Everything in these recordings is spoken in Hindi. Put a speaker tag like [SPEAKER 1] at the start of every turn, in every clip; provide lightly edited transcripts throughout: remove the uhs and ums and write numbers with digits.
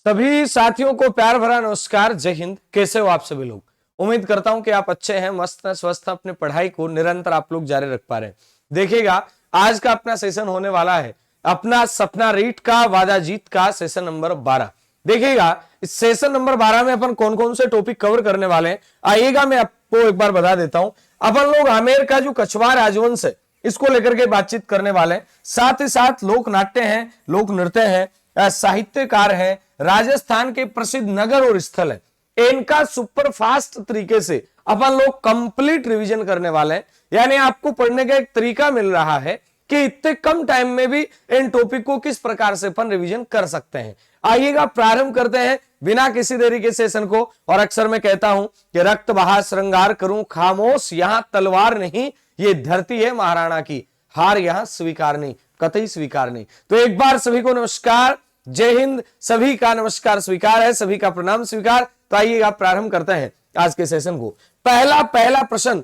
[SPEAKER 1] सभी साथियों को प्यार भरा नमस्कार। जय हिंद। कैसे हो आप सभी लोग? उम्मीद करता हूं कि आप अच्छे हैं, मस्त हैं, स्वस्थ हैं। अपने पढ़ाई को निरंतर आप लोग जारी रख पा रहे हैं। देखिएगा, आज का अपना सेशन होने वाला है अपना सपना रीट का वादा जीत का सेशन नंबर 12। देखिएगा, इस सेशन नंबर 12 में अपन कौन कौन से टॉपिक कवर करने वाले हैं आइएगा मैं आपको एक बार बता देता हूं। अपन लोग आमेर का जो कछवार राजवंश है इसको लेकर के बातचीत करने वाले हैं। साथ ही साथ लोक नाट्य हैं, लोक नृत्य है, साहित्यकार है, राजस्थान के प्रसिद्ध नगर और स्थल है, इनका सुपर फास्ट तरीके से अपन लोग कंप्लीट रिवीजन करने वाले हैं। यानी आपको पढ़ने का एक तरीका मिल रहा है कि इतने कम टाइम में भी इन टॉपिक को किस प्रकार से अपन रिवीजन कर सकते हैं। आइएगा प्रारंभ करते हैं बिना किसी देरी के सेशन को। और अक्सर मैं कहता हूं कि रक्त बहा श्रृंगार करूं खामोश, यहां तलवार नहीं, ये धरती है महाराणा की, हार यहां स्वीकार नहीं, कतई स्वीकार नहीं। तो एक बार सभी को नमस्कार, जय हिंद। सभी का नमस्कार स्वीकार है, सभी का प्रणाम स्वीकार। तो आइए आप प्रारंभ करते हैं आज के सेशन को। पहला प्रश्न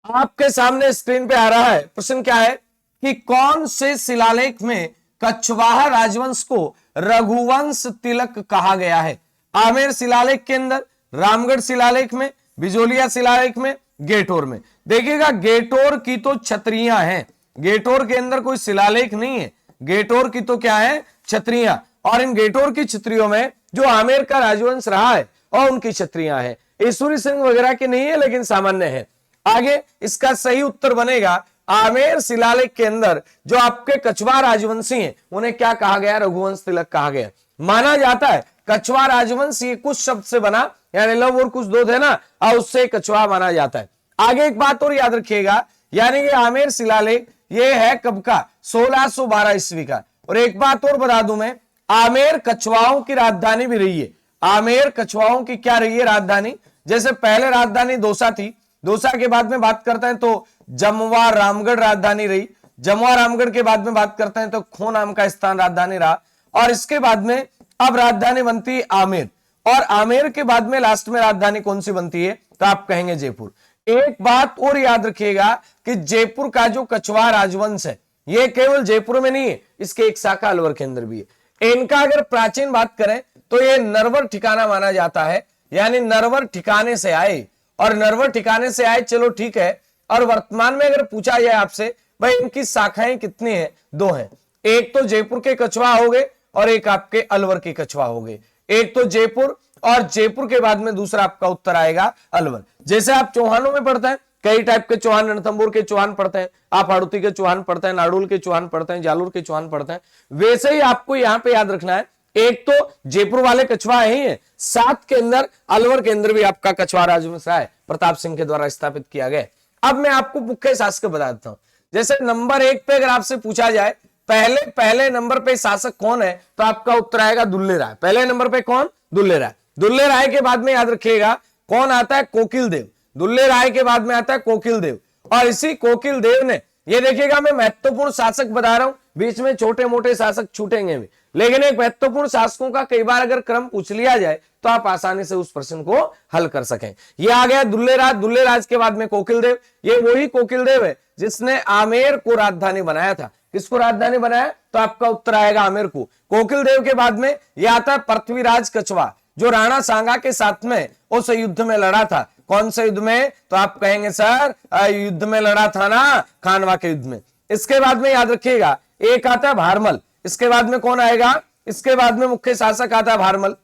[SPEAKER 1] आपके सामने स्क्रीन पे आ रहा है। प्रश्न क्या है कि कौन से शिलालेख में कछवाहा राजवंश को रघुवंश तिलक कहा गया है? आमेर शिलालेख के अंदर, रामगढ़ शिलालेख में, बिजोलिया शिलालेख में, गेटोर में। देखिएगा, गेटोर की तो छतरियां हैं, गेटोर के अंदर कोई शिलालेख नहीं है। गेटोर की तो क्या है? छतरियां। और इन गेटोर की छतरियों में जो आमेर का राजवंश रहा है और उनकी छतरियां हैं, ईश्वरी सिंह वगैरह की नहीं है लेकिन सामान्य है। आगे इसका सही उत्तर बनेगा आमेर शिलालेख के अंदर जो आपके कछवाहा राजवंशी हैं उन्हें क्या कहा गया? रघुवंश तिलक कहा गया। माना जाता है कछवाहा राजवंश ये कुछ शब्द से बना, यानी लव और कुछ दो थे ना, और उससे कछवाहा माना जाता है। आगे एक बात और याद रखिएगा, यानी कि आमेर शिलालेख ये है कब का? 1612 ईस्वी का। और एक बात और बता दूं मैं, आमेर कछवाहों की राजधानी भी रही है। आमेर कछवाहों की क्या रही है? राजधानी। जैसे पहले राजधानी दौसा थी, दौसा के बाद में बात करते हैं तो जमवा रामगढ़ राजधानी रही, जमवा रामगढ़ के बाद में बात करते हैं तो खो नाम का स्थान राजधानी रहा, और इसके बाद में अब राजधानी बनती है आमेर। और आमेर के बाद में लास्ट में राजधानी कौन सी बनती है? तो आप कहेंगे जयपुर। एक बात और याद रखिएगा कि जयपुर का जो कछवाहा राजवंश है ये केवल जयपुर में नहीं है, इसके एक शाखा अलवर के अंदर भी है। इनका अगर प्राचीन बात करें तो ये नरवर ठिकाना माना जाता है, यानी नरवर ठिकाने से आए। और नरवर ठिकाने से आए, चलो ठीक है। और वर्तमान में अगर पूछा जाए आपसे भाई इनकी शाखाएं कितनी है? 2 हैं। एक तो जयपुर के कछवाहा हो गए और एक आपके अलवर के कछवाहा हो गए। एक तो जयपुर, और जयपुर के बाद में दूसरा आपका उत्तर आएगा अलवर। जैसे आप चौहानों में पढ़ते हैं, कई टाइप के चौहान, रणथंभौर के चौहान पढ़ते हैं, आप हाड़ौती के चौहान पढ़ते हैं, नाडोल के चौहान पढ़ते हैं, जालोर के चौहान पढ़ते हैं। वैसे ही आपको यहां पे याद रखना है, एक तो जयपुर वाले कछवाहा ही है, साथ के अंदर अलवर के अंदर भी आपका कछवाहा राजवंश है, प्रताप सिंह के द्वारा स्थापित किया गया। अब मैं आपको मुख्य शासक बता देता हूं। जैसे नंबर 1 पे अगर आपसे पूछा जाए पहले नंबर पे शासक कौन है, तो आपका उत्तर आएगा दुल्ले राय। पहले नंबर पे कौन? दुल्ले राय। दुल्ले राय के बाद में याद रखिएगा कौन आता है? कोकिल देव। दुल्ले राय के बाद में आता है कोकिल देव। और इसी कोकिल देव ने, ये देखिएगा मैं महत्वपूर्ण शासक बता रहा हूं, बीच में छोटे मोटे शासक छूटेंगे भी, लेकिन एक महत्वपूर्ण शासकों का कई बार अगर क्रम पूछ लिया जाए तो आप आसानी से उस प्रश्न को हल कर सकें। ये आ गया दुल्ले राज। दुल्ले राज के बाद में कोकिल देव। ये वही कोकिल देव है जिसने आमेर को राजधानी बनाया था। किसको राजधानी बनाया? तो आपका उत्तर आएगा आमेर को। कोकिल देव के बाद में यह आता है पृथ्वीराज कछवाहा, जो राणा सांगा के साथ में उस युद्ध में लड़ा था। कौन से युद्ध में? तो आप कहेंगे सर युद्ध में लड़ा था ना, खानवा के युद्ध में। इसके बाद में याद रखिएगा एक आता है भारमल। इसके बाद में कौन आएगा? इसके बाद में मुख्य शासक आता है भारमल।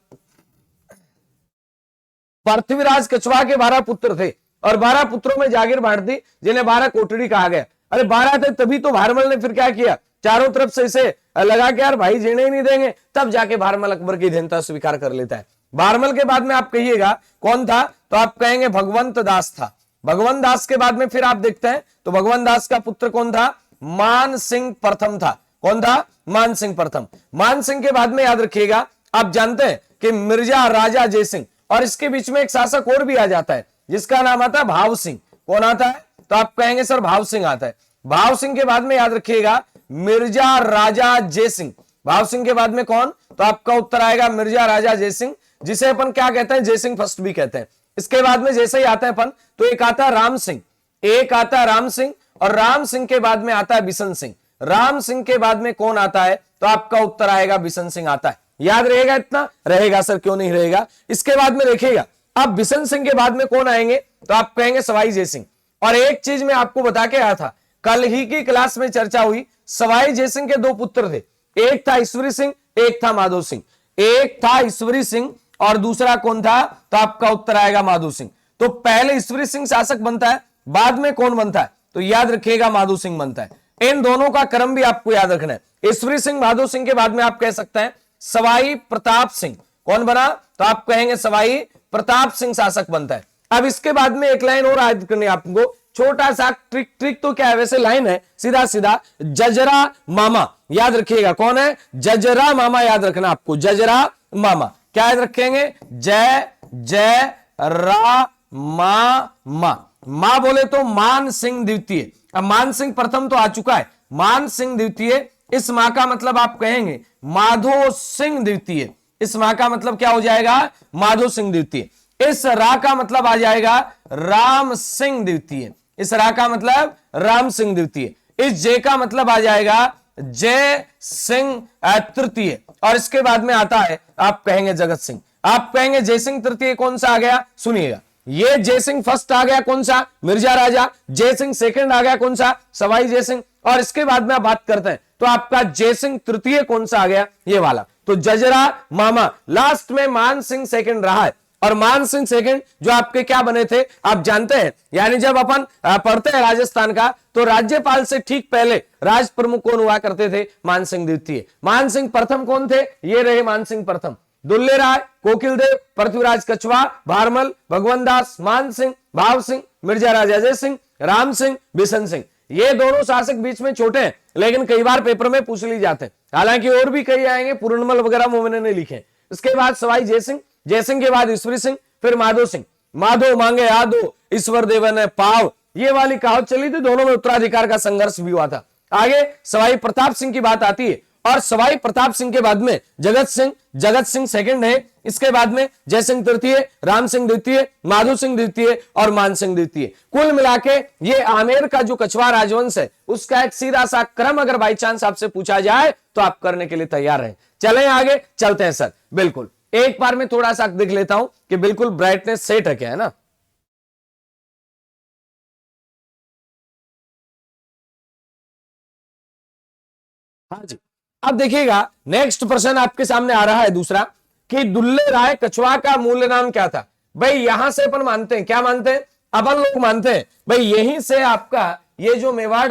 [SPEAKER 1] पृथ्वीराज कछवाहा के 12 पुत्र थे और 12 पुत्रों में जागीर बांट दी, जिन्हें 12 कोटड़ी कहा गया। अरे 12 थे तभी तो भारमल ने फिर क्या किया? चारों तरफ से इसे लगा के यार भाई जीने ही नहीं देंगे, तब जाके भारमल अकबर की धीनता स्वीकार कर लेता है। भारमल के बाद में आप कहिएगा कौन था? तो आप कहेंगे भगवंत दास था। भगवंत दास के बाद में फिर आप देखते हैं तो भगवंत दास का पुत्र कौन था? मान सिंह प्रथम था। कौन था? मान सिंह प्रथम। मान सिंह के बाद में याद रखिएगा आप जानते हैं कि मिर्जा राजा जयसिंह, और इसके बीच में एक शासक और भी आ जाता है जिसका नाम आता है भाव सिंह। कौन आता है? तो आप कहेंगे सर भाव सिंह आता है। भाव सिंह के बाद में याद रखिएगा मिर्जा राजा जयसिंह। भाव सिंह के बाद में कौन? तो आपका उत्तर आएगा मिर्जा राजा जयसिंह, जिसे अपन क्या कहते हैं? जयसिंह फर्स्ट भी कहते हैं। इसके बाद में जैसे ही आता है अपन तो एक आता है राम सिंह, एक आता है राम सिंह, और राम सिंह के बाद में आता है बिशन सिंह। राम सिंह के बाद में कौन आता है? तो आपका उत्तर आएगा बिशन सिंह आता है। याद रहेगा? इतना रहेगा सर, क्यों नहीं रहेगा। इसके बाद में देखिएगा, अब बिशन सिंह के बाद में कौन आएंगे? तो आप कहेंगे सवाई जयसिंह। और एक चीज मैं आपको बता के आया था, कल ही की क्लास में चर्चा हुई, सवाई जयसिंह के दो पुत्र थे, एक था ईश्वरी सिंह, एक था माधो सिंह। एक था ईश्वरी सिंह और दूसरा कौन था? तो आपका उत्तर आएगा माधो सिंह। तो पहले ईश्वरी सिंह शासक बनता है, बाद में कौन बनता है? तो याद रखिएगा माधो सिंह बनता है। इन दोनों का क्रम भी आपको याद रखना है। ईश्वरी सिंह माधो सिंह के बाद में आप कह सकते हैं सवाई प्रताप सिंह। कौन बना? तो आप कहेंगे सवाई प्रताप सिंह शासक बनता है। अब इसके बाद में एक लाइन और याद करनी है आपको, छोटा सा ट्रिक तो क्या है, वैसे लाइन है सीधा सीधा, जजरा मामा। याद रखिएगा कौन है? जजरा मामा याद रखना आपको, जजरा मामा। क्या याद रखेंगे? जय जय रा मा मां बोले तो मान सिंह द्वितीय। अब मान सिंह प्रथम तो आ चुका है, मान सिंह द्वितीय। इस मां का मतलब आप कहेंगे माधो सिंह द्वितीय। इस मां का मतलब क्या हो जाएगा? माधो सिंह द्वितीय। इस रा का मतलब आ जाएगा राम सिंह द्वितीय। इस रा का मतलब राम सिंह द्वितीय। इस जे का मतलब आ जाएगा जय सिंह तृतीय। और इसके बाद में आता है आप कहेंगे जगत सिंह। आप कहेंगे जय सिंह तृतीय कौन सा आ गया? सुनिएगा, ये जय सिंह फर्स्ट आ गया कौन सा? मिर्जा राजा। जय सिंह सेकंड आ गया कौन सा? सवाई जय सिंह। और इसके बाद में आप बात करते हैं तो आपका जय सिंह तृतीय कौन सा आ गया? ये वाला। तो जजरा मामा। लास्ट में मान सिंह सेकंड रहा है, और मान सिंह सेकंड जो आपके क्या बने थे आप जानते हैं। यानी जब अपन पढ़ते हैं राजस्थान का, तो राज्यपाल से ठीक पहले राज प्रमुख कौन हुआ करते थे? मान सिंह द्वितीय। मान सिंह प्रथम कौन थे? ये रहे मान सिंह प्रथम। दुल्ले राय, कोकिल देव, पृथ्वीराज कछवा, भारमल, भगवंत दास, मान सिंह, भाव सिंह, मिर्जा राजा जय सिंह, राम सिंह, बिशन सिंह। ये दोनों शासक बीच में छोटे हैं, लेकिन कई बार पेपर में पूछ ली जाते हैं। हालांकि और भी कई आएंगे, पूर्णमल वगैरह मोमिने ने लिखे। इसके बाद सवाई जय सिंह, जय सिंह के बाद ईश्वरी सिंह, फिर माधो सिंह। माधो मांगे आदो, ईश्वर देव ने पाव। ये वाली कहावत चली थी, दोनों में उत्तराधिकार का संघर्ष भी हुआ था। आगे सवाई प्रताप सिंह की बात आती है, और सवाई प्रताप सिंह के बाद में जगत सिंह सेकंड है। इसके बाद में जय सिंह तृतीय, राम सिंह द्वितीय, माधो सिंह द्वितीय और मान सिंह द्वितीय। कुल मिलाके ये आमेर का जो कछवा राजवंश है, उसका एक सीधा सा क्रम अगर बाई चांस आपसे पूछा जाए तो आप करने के लिए तैयार हैं। चलें आगे, चलते हैं सर। बिल्कुल एक बार में थोड़ा सा देख लेता हूं कि बिल्कुल ब्राइटनेस सेट है क्या, है ना। हाँ जी, अब देखिएगा नेक्स्ट प्रश्न आपके सामने आ रहा है दूसरा, कि दुल्ले राय कछवा का मूल नाम क्या था। भाई यहां से अपन मानते हैं, क्या मानते हैं? अपन लोग मानते हैं भाई यहीं से आपका ये जो मेवाड़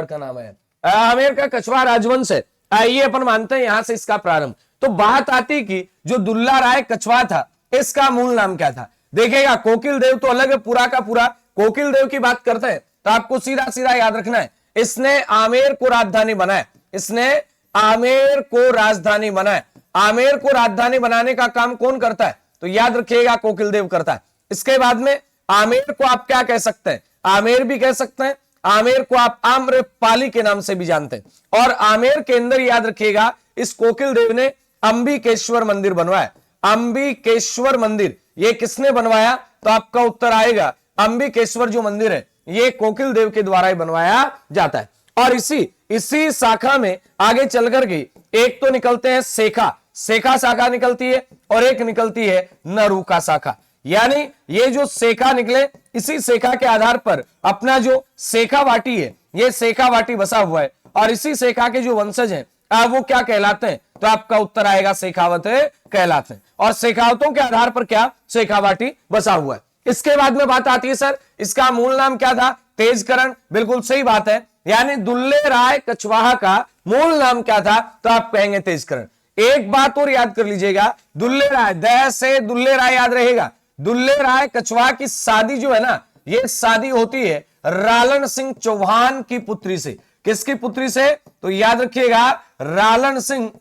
[SPEAKER 1] का नाम है, आमेर का कछवा राजवंश है, ये अपन मानते हैं यहां से इसका प्रारंभ। तो बात आती कि जो दुल्ला राय कछवा था, इसका मूल नाम क्या था। देखिएगा कोकिल देव तो अलग है, पूरा का पूरा। कोकिल देव की बात करते हैं तो आपको सीधा सीधा याद रखना है, इसने आमेर को राजधानी बनाया। इसने आमेर को राजधानी बनाया। आमेर को राजधानी बनाने का काम कौन करता है? तो याद रखिएगा कोकिल देव करता है। इसके बाद में आमेर को आप क्या कह सकते हैं? आमेर भी कह सकते हैं। आमेर को आप आम्रपाली के नाम से भी जानते हैं। और आमेर के अंदर याद रखिएगा इस कोकिल देव ने अंबिकेश्वर मंदिर बनवाया। अंबिकेश्वर मंदिर ये किसने बनवाया? तो आपका उत्तर आएगा अंबिकेश्वर जो मंदिर है ये कोकिल देव के द्वारा ही बनवाया जाता है। और इसी शाखा में आगे चल करके एक तो निकलते हैं सेखा शाखा निकलती है, और एक निकलती है नरूका शाखा। यानी ये जो सेखा निकले, इसी सेखा के आधार पर अपना जो सेखा वाटी है, ये सेखा वाटी बसा हुआ है। और इसी सेखा के जो वंशज हैं वो क्या कहलाते हैं? तो आपका उत्तर आएगा शेखावत कहलाते हैं। और शेखावतों के आधार पर क्या शेखावाटी बसा हुआ है। इसके बाद में बात आती है सर इसका मूल नाम क्या था? तेजकरण। बिल्कुल सही बात है, यानी दुल्ले राय कछवाहा का मूल नाम क्या था? तो आप कहेंगे तेजकरण। एक बात और याद कर लीजिएगा, दुल्ले राय दया से दुल्ले राय याद रहेगा। दुल्ले राय कछवाहा की शादी जो है ना, ये शादी होती है रालन सिंह चौहान की पुत्री से। किसकी पुत्री से? तो याद रखिएगा रालन सिंह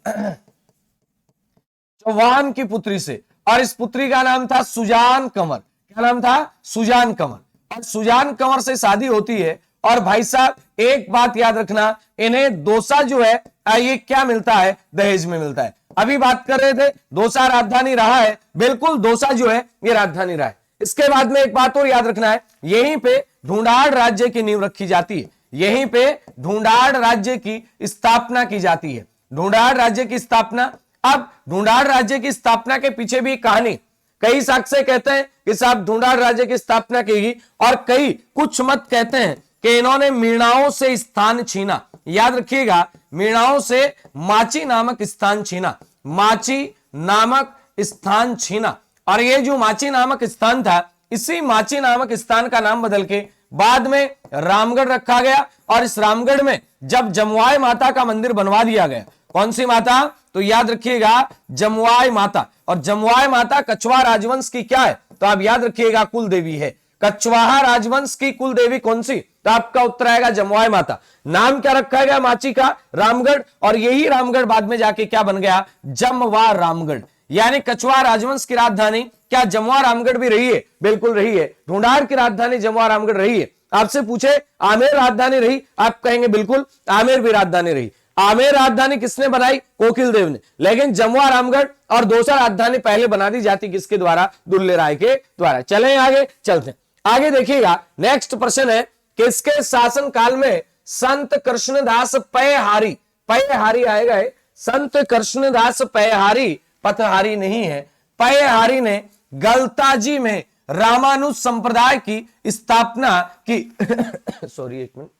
[SPEAKER 1] चौहान की पुत्री से। और इस पुत्री का नाम था सुजान कंवर। क्या नाम था? सुजान कंवर। और सुजान कंवर से शादी होती है। और भाई साहब एक बात याद रखना, इन्हें दोसा जो है ये क्या मिलता है? दहेज में मिलता है। अभी बात कर रहे थे दोसा राजधानी रहा है, बिल्कुल दोसा जो है ये राजधानी रहा है। इसके बाद में एक बात और याद रखना है, यहीं पे ढूंढाड़ राज्य की नींव रखी जाती है। यहीं पे ढूंढाड़ राज्य की स्थापना की जाती है। ढूंढाड़ राज्य की स्थापना, अब ढूंढाड़ राज्य की स्थापना के पीछे भी कहानी, कई साक्ष्य कहते हैं कि साहब ढूंढाड़ राज्य की स्थापना की, और कई कुछ मत कहते हैं कि इन्होंने मीणाओं से स्थान छीना। याद रखिएगा, मीणाओं से माची नामक स्थान छीना, माची नामक स्थान छीना। और ये जो माची नामक स्थान था, इसी माची नामक स्थान का नाम बदल के बाद में रामगढ़ रखा गया। और इस रामगढ़ में जब जमुआई माता का मंदिर बनवा दिया गया, कौन सी माता, तो याद रखिएगा जमुआई माता। और जमुआई माता कछवाहा राजवंश की क्या है, तो आप याद रखिएगा कुल देवी है। कछवाहा राजवंश की कुल देवी कौन सी, तो आपका उत्तर आएगा जमुआई माता। नाम क्या रखा गया माची का, रामगढ़। और यही रामगढ़ बाद में जाके क्या बन गया, जमवा रामगढ़। यानी कछवाहा राजवंश की राजधानी क्या जमुआ रामगढ़ भी रही है, बिल्कुल रही है। ढूंढाड़ की राजधानी जमुआ रामगढ़ रही है। आपसे पूछे आमेर राजधानी रही, आप कहेंगे बिल्कुल आमेर भी राजधानी रही। आमेर राजधानी किसने बनाई, कोकिल देव ने। लेकिन जमुआ रामगढ़ और दूसरा राजधानी पहले बना दी जाती किसके द्वारा, दुल्ले राय के द्वारा। चलें आगे, चलते हैं आगे। देखिएगा नेक्स्ट प्रश्न है, किसके शासन काल में संत कृष्णदास पयहारी, पयहारी आएगा, संत कृष्णदास पयहारी, पथहारी नहीं है, पयहारी ने गलताजी में रामानुज संप्रदाय की स्थापना की। सॉरी एक मिनट।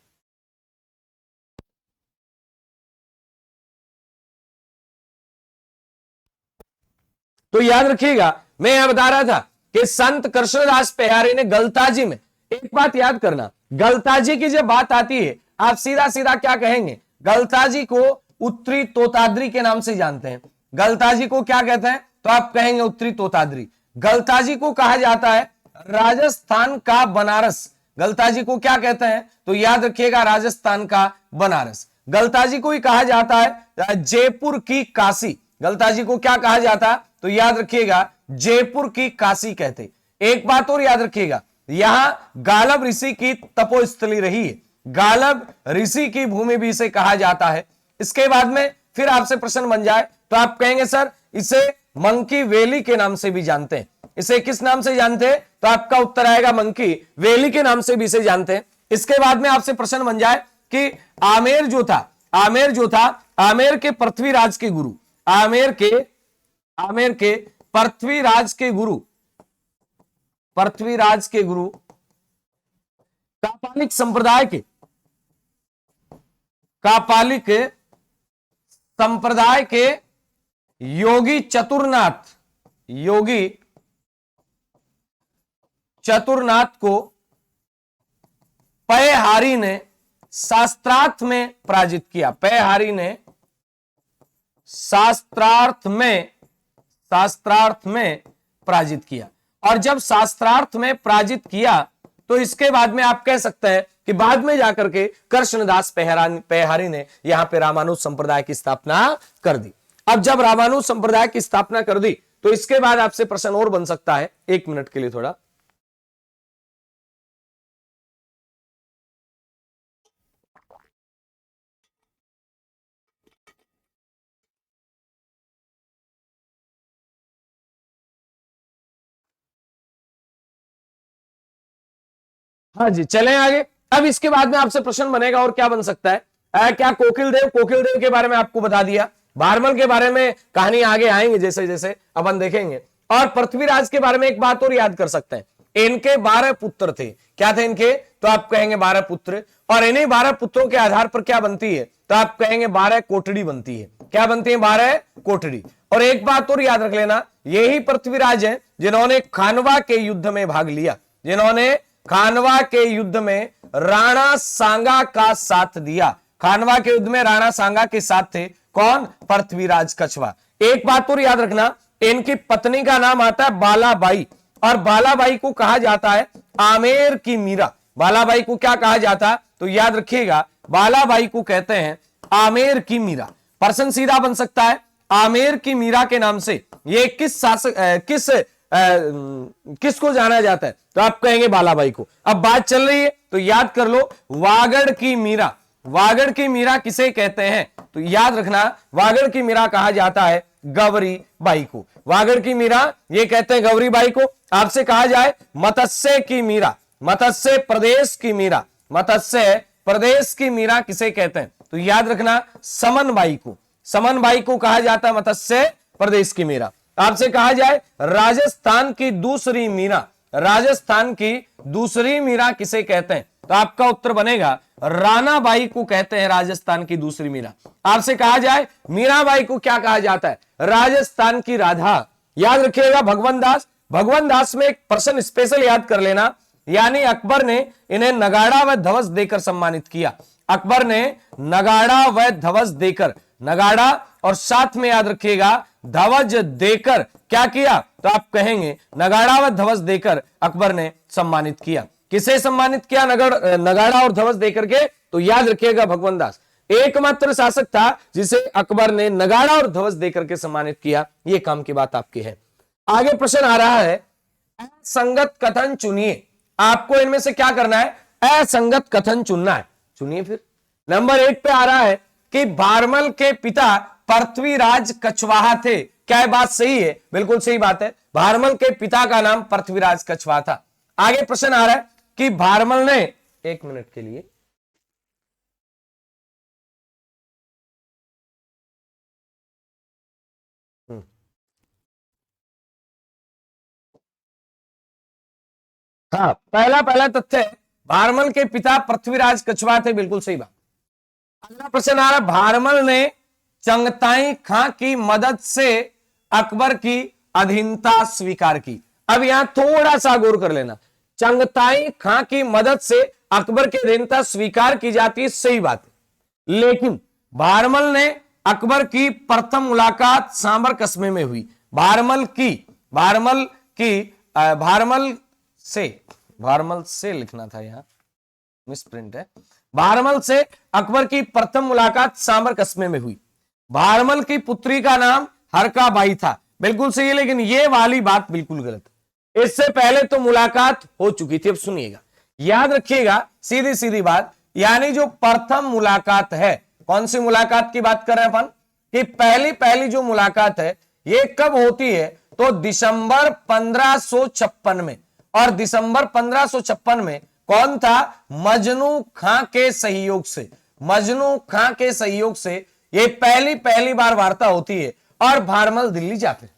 [SPEAKER 1] तो याद रखिएगा, मैं यह बता रहा था कि संत कृष्णदास पयहारी ने गलताजी में, एक बात याद करना, गलताजी की जब बात आती है आप सीधा सीधा क्या कहेंगे, गलताजी को उत्तरी तोताद्री के नाम से जानते हैं। गलताजी को क्या कहते हैं, तो आप कहेंगे उत्तरी तोताद्री। गलताजी को कहा जाता है राजस्थान का बनारस। गलताजी को क्या कहते हैं, तो याद रखिएगा राजस्थान का बनारस। गलताजी को ही कहा जाता है जयपुर की काशी। गलताजी को क्या कहा जाता है, तो याद रखिएगा जयपुर की काशी कहते। एक बात और याद रखिएगा, यहां गालब ऋषि की तपोस्थली रही है, गालब ऋषि की भूमि भी इसे कहा जाता है। इसके बाद में फिर आपसे प्रश्न बन जाए तो आप कहेंगे सर इसे मंकी वैली के नाम से भी जानते हैं। इसे किस नाम से जानते हैं, तो आपका उत्तर आएगा मंकी वैली के नाम से भी इसे जानते हैं। इसके बाद में आपसे प्रश्न बन जाए कि आमेर जो था, आमेर जो था, आमेर के पृथ्वीराज के गुरु, आमेर के पृथ्वीराज के गुरु, पृथ्वीराज के गुरु कापालिक संप्रदाय के, कापालिक संप्रदाय के योगी चतुरनाथ, योगी चतुरनाथ को पयहारी ने शास्त्रार्थ में पराजित किया। पयहारी ने शास्त्रार्थ में पराजित किया। और जब शास्त्रार्थ में पराजित किया तो इसके बाद में आप कह सकते हैं कि बाद में जाकर के कृष्णदास पयहारी ने यहां पे रामानुज संप्रदाय की स्थापना कर दी। अब जब रामानुज संप्रदाय की स्थापना कर दी तो इसके बाद आपसे प्रश्न और बन सकता है, एक मिनट के लिए थोड़ा। हाँ जी, चलें आगे। अब इसके बाद में आपसे प्रश्न बनेगा और क्या बन सकता है, क्या कोकिल देव के बारे में आपको बता दिया, भारमल के बारे में कहानी आगे आएंगे जैसे जैसे अपन देखेंगे। और पृथ्वीराज के बारे में एक बात और याद कर सकते हैं, इनके 12 पुत्र थे। क्या थे इनके, तो आप कहेंगे 12 पुत्र। और इन्हीं 12 पुत्रों के आधार पर क्या बनती है, तो आप कहेंगे 12 कोठड़ी बनती है। क्या बनती है, 12 कोठड़ी। और एक बात और याद रख लेना, यही पृथ्वीराज है जिन्होंने खानवा के युद्ध में भाग लिया, जिन्होंने खानवा के युद्ध में राणा सांगा का साथ दिया। खानवा के युद्ध में राणा सांगा के साथ थे कौन, पृथ्वीराज कछवाहा। एक बात और याद रखना, इनकी पत्नी का नाम आता है बालाबाई, और बालाबाई को कहा जाता है आमेर की मीरा। बालाबाई को क्या कहा जाता है, तो याद रखिएगा बालाबाई को कहते हैं आमेर की मीरा। प्रश्न सीधा बन सकता है, आमेर की मीरा के नाम से ये किस शासक किसको जाना जाता है, तो आप कहेंगे बालाबाई को। अब बात चल रही है तो याद कर लो, वागड़ की मीरा, वागड़ की मीरा किसे कहते हैं, तो याद रखना वागड़ की मीरा कहा जाता है गौरी बाई को। वागड़ की मीरा ये कहते हैं गौरी बाई को। आपसे कहा जाए मत्स्य की मीरा, मत्स्य प्रदेश की मीरा, मत्स्य प्रदेश की मीरा किसे कहते हैं? तो याद रखना, समन बाई को, समन बाई को कहा जाता है मत्स्य प्रदेश की मीरा। आपसे कहा जाए राजस्थान की दूसरी मीरा, राजस्थान की दूसरी मीरा किसे कहते हैं? तो आपका उत्तर बनेगा रानाबाई को कहते हैं राजस्थान की दूसरी मीरा। आपसे कहा जाए मीराबाई को क्या कहा जाता है? राजस्थान की राधा। याद रखिएगा भगवान दास, भगवान दास में एक प्रश्न स्पेशल याद कर लेना, यानी अकबर ने इन्हें नगाड़ा व ध्वज देकर सम्मानित किया। अकबर ने नगाड़ा व ध्वज देकर, नगाड़ा और साथ में याद रखिएगा ध्वज देकर क्या किया? तो आप कहेंगे नगाड़ा व ध्वज देकर अकबर ने सम्मानित किया। किसे सम्मानित किया नगाड़ा और ध्वज देकर के? तो याद रखिएगा भगवान दास एकमात्र शासक था जिसे अकबर ने नगाड़ा और ध्वज देकर के सम्मानित किया। ये काम की बात आपकी है। आगे प्रश्न आ रहा है, असंगत कथन चुनिए। आपको इनमें से क्या करना है? असंगत कथन चुनना है। चुनिए फिर। नंबर 1 पे आ रहा है कि भारमल के पिता पृथ्वीराज कछवाहा थे। क्या यह बात सही है? बिल्कुल सही बात है। भारमल के पिता का नाम पृथ्वीराज कछवाहा था। आगे प्रश्न आ रहा है कि भारमल ने, एक मिनट के लिए, हाँ, पहला तथ्य है भारमल के पिता पृथ्वीराज कछवाहा थे। बिल्कुल सही बात। अगला प्रश्न आ रहा है, भारमल ने चंगताई खां की मदद से अकबर की अधीनता स्वीकार की। अब यहां थोड़ा सा गौर कर लेना, चंगताई खां की मदद से अकबर की अधीनता स्वीकार की जाती है, सही बात है। लेकिन भारमल ने अकबर की प्रथम मुलाकात सांबर कस्बे में हुई। भारमल से लिखना था, यहां मिसप्रिंट है। भारमल से अकबर की प्रथम मुलाकात सांबर कस्बे में हुई। भारमल की पुत्री का नाम हरकाबाई था। बिल्कुल सही है, लेकिन यह वाली बात बिल्कुल गलत है। इससे पहले तो मुलाकात हो चुकी थी। अब सुनिएगा, याद रखिएगा, सीधी सीधी बात, यानी जो प्रथम मुलाकात है, कौन सी मुलाकात की बात कर रहे हैं अपन? कि पहली जो मुलाकात है ये कब होती है? तो दिसंबर 1556 में। और दिसंबर 1556 में कौन था? मजनू खां के सहयोग से, मजनू खां के सहयोग से ये पहली बार वार्ता होती है और भारमल दिल्ली जाते हैं।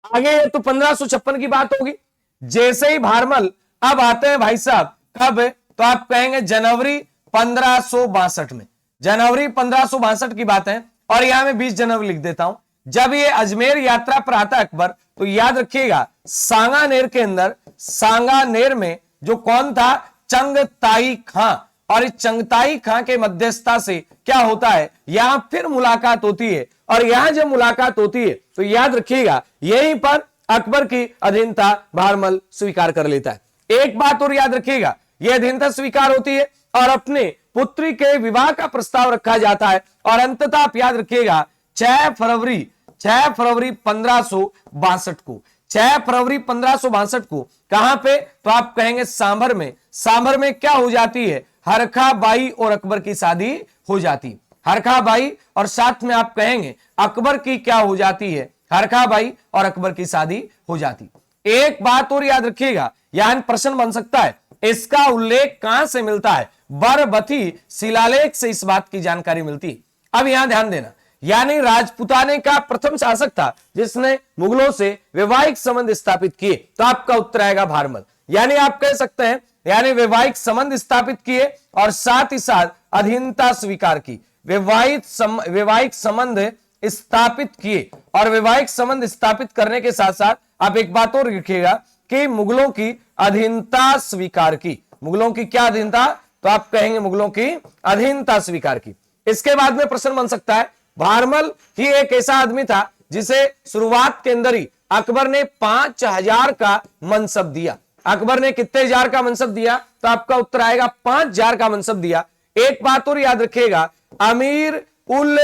[SPEAKER 1] आगे तो 1556 की बात होगी। जैसे ही भारमल अब आते हैं भाई साहब, कब? तो आप कहेंगे जनवरी 1562 में। जनवरी 1562 की बात है, और यहां मैं 20 जनवरी लिख देता हूं। जब ये अजमेर यात्रा पर आता है अकबर, तो याद रखिएगा सांगानेर के अंदर, सांगानेर में जो कौन था? चंगताई खां। और इस चंगताई खां के मध्यस्थता से क्या होता है? यहां फिर मुलाकात होती है। और यहां जब मुलाकात होती है तो याद रखिएगा यहीं पर अकबर की अधीनता भारमल स्वीकार कर लेता है। एक बात और याद रखिएगा, यह अधीनता स्वीकार होती है और अपने पुत्री के विवाह का प्रस्ताव रखा जाता है। और अंततः आप याद रखिएगा 6 फरवरी 1562 को, 6 फरवरी 1562 को कहां पे? तो आप कहेंगे सांभर में। सांभर में क्या हो जाती है? हरखाबाई और अकबर की शादी हो जाती। हरखाबाई और साथ में आप कहेंगे अकबर की क्या हो जाती है? हरखाबाई और अकबर की शादी हो जाती। एक बात और याद रखिएगा, यहां प्रश्न बन सकता है, इसका उल्लेख कहां से मिलता है? बरबथी शिलालेख से इस बात की जानकारी मिलती है। अब यहां ध्यान देना, यानी राजपुताने का प्रथम शासक था जिसने मुगलों से वैवाहिक संबंध स्थापित किए। तो आपका उत्तर आएगा भारमल। यानी आप कह सकते हैं, यानी वैवाहिक संबंध स्थापित किए और साथ ही साथ अधीनता स्वीकार की। वैवाहिक संबंध स्थापित किए और वैवाहिक संबंध स्थापित करने के साथ साथ आप एक बात और लिखिएगा कि मुगलों की अधीनता स्वीकार की। मुगलों की क्या अधीनता? तो आप कहेंगे मुगलों की अधीनता स्वीकार की। इसके बाद में प्रश्न बन सकता है, भारमल ही एक ऐसा आदमी था जिसे शुरुआत के अंदर ही अकबर ने 5000 का मनसब दिया। अकबर ने कितने हजार का मनसब दिया? तो आपका उत्तर आएगा 5000 का मनसब दिया। एक बात और याद रखिएगा, अमीर उल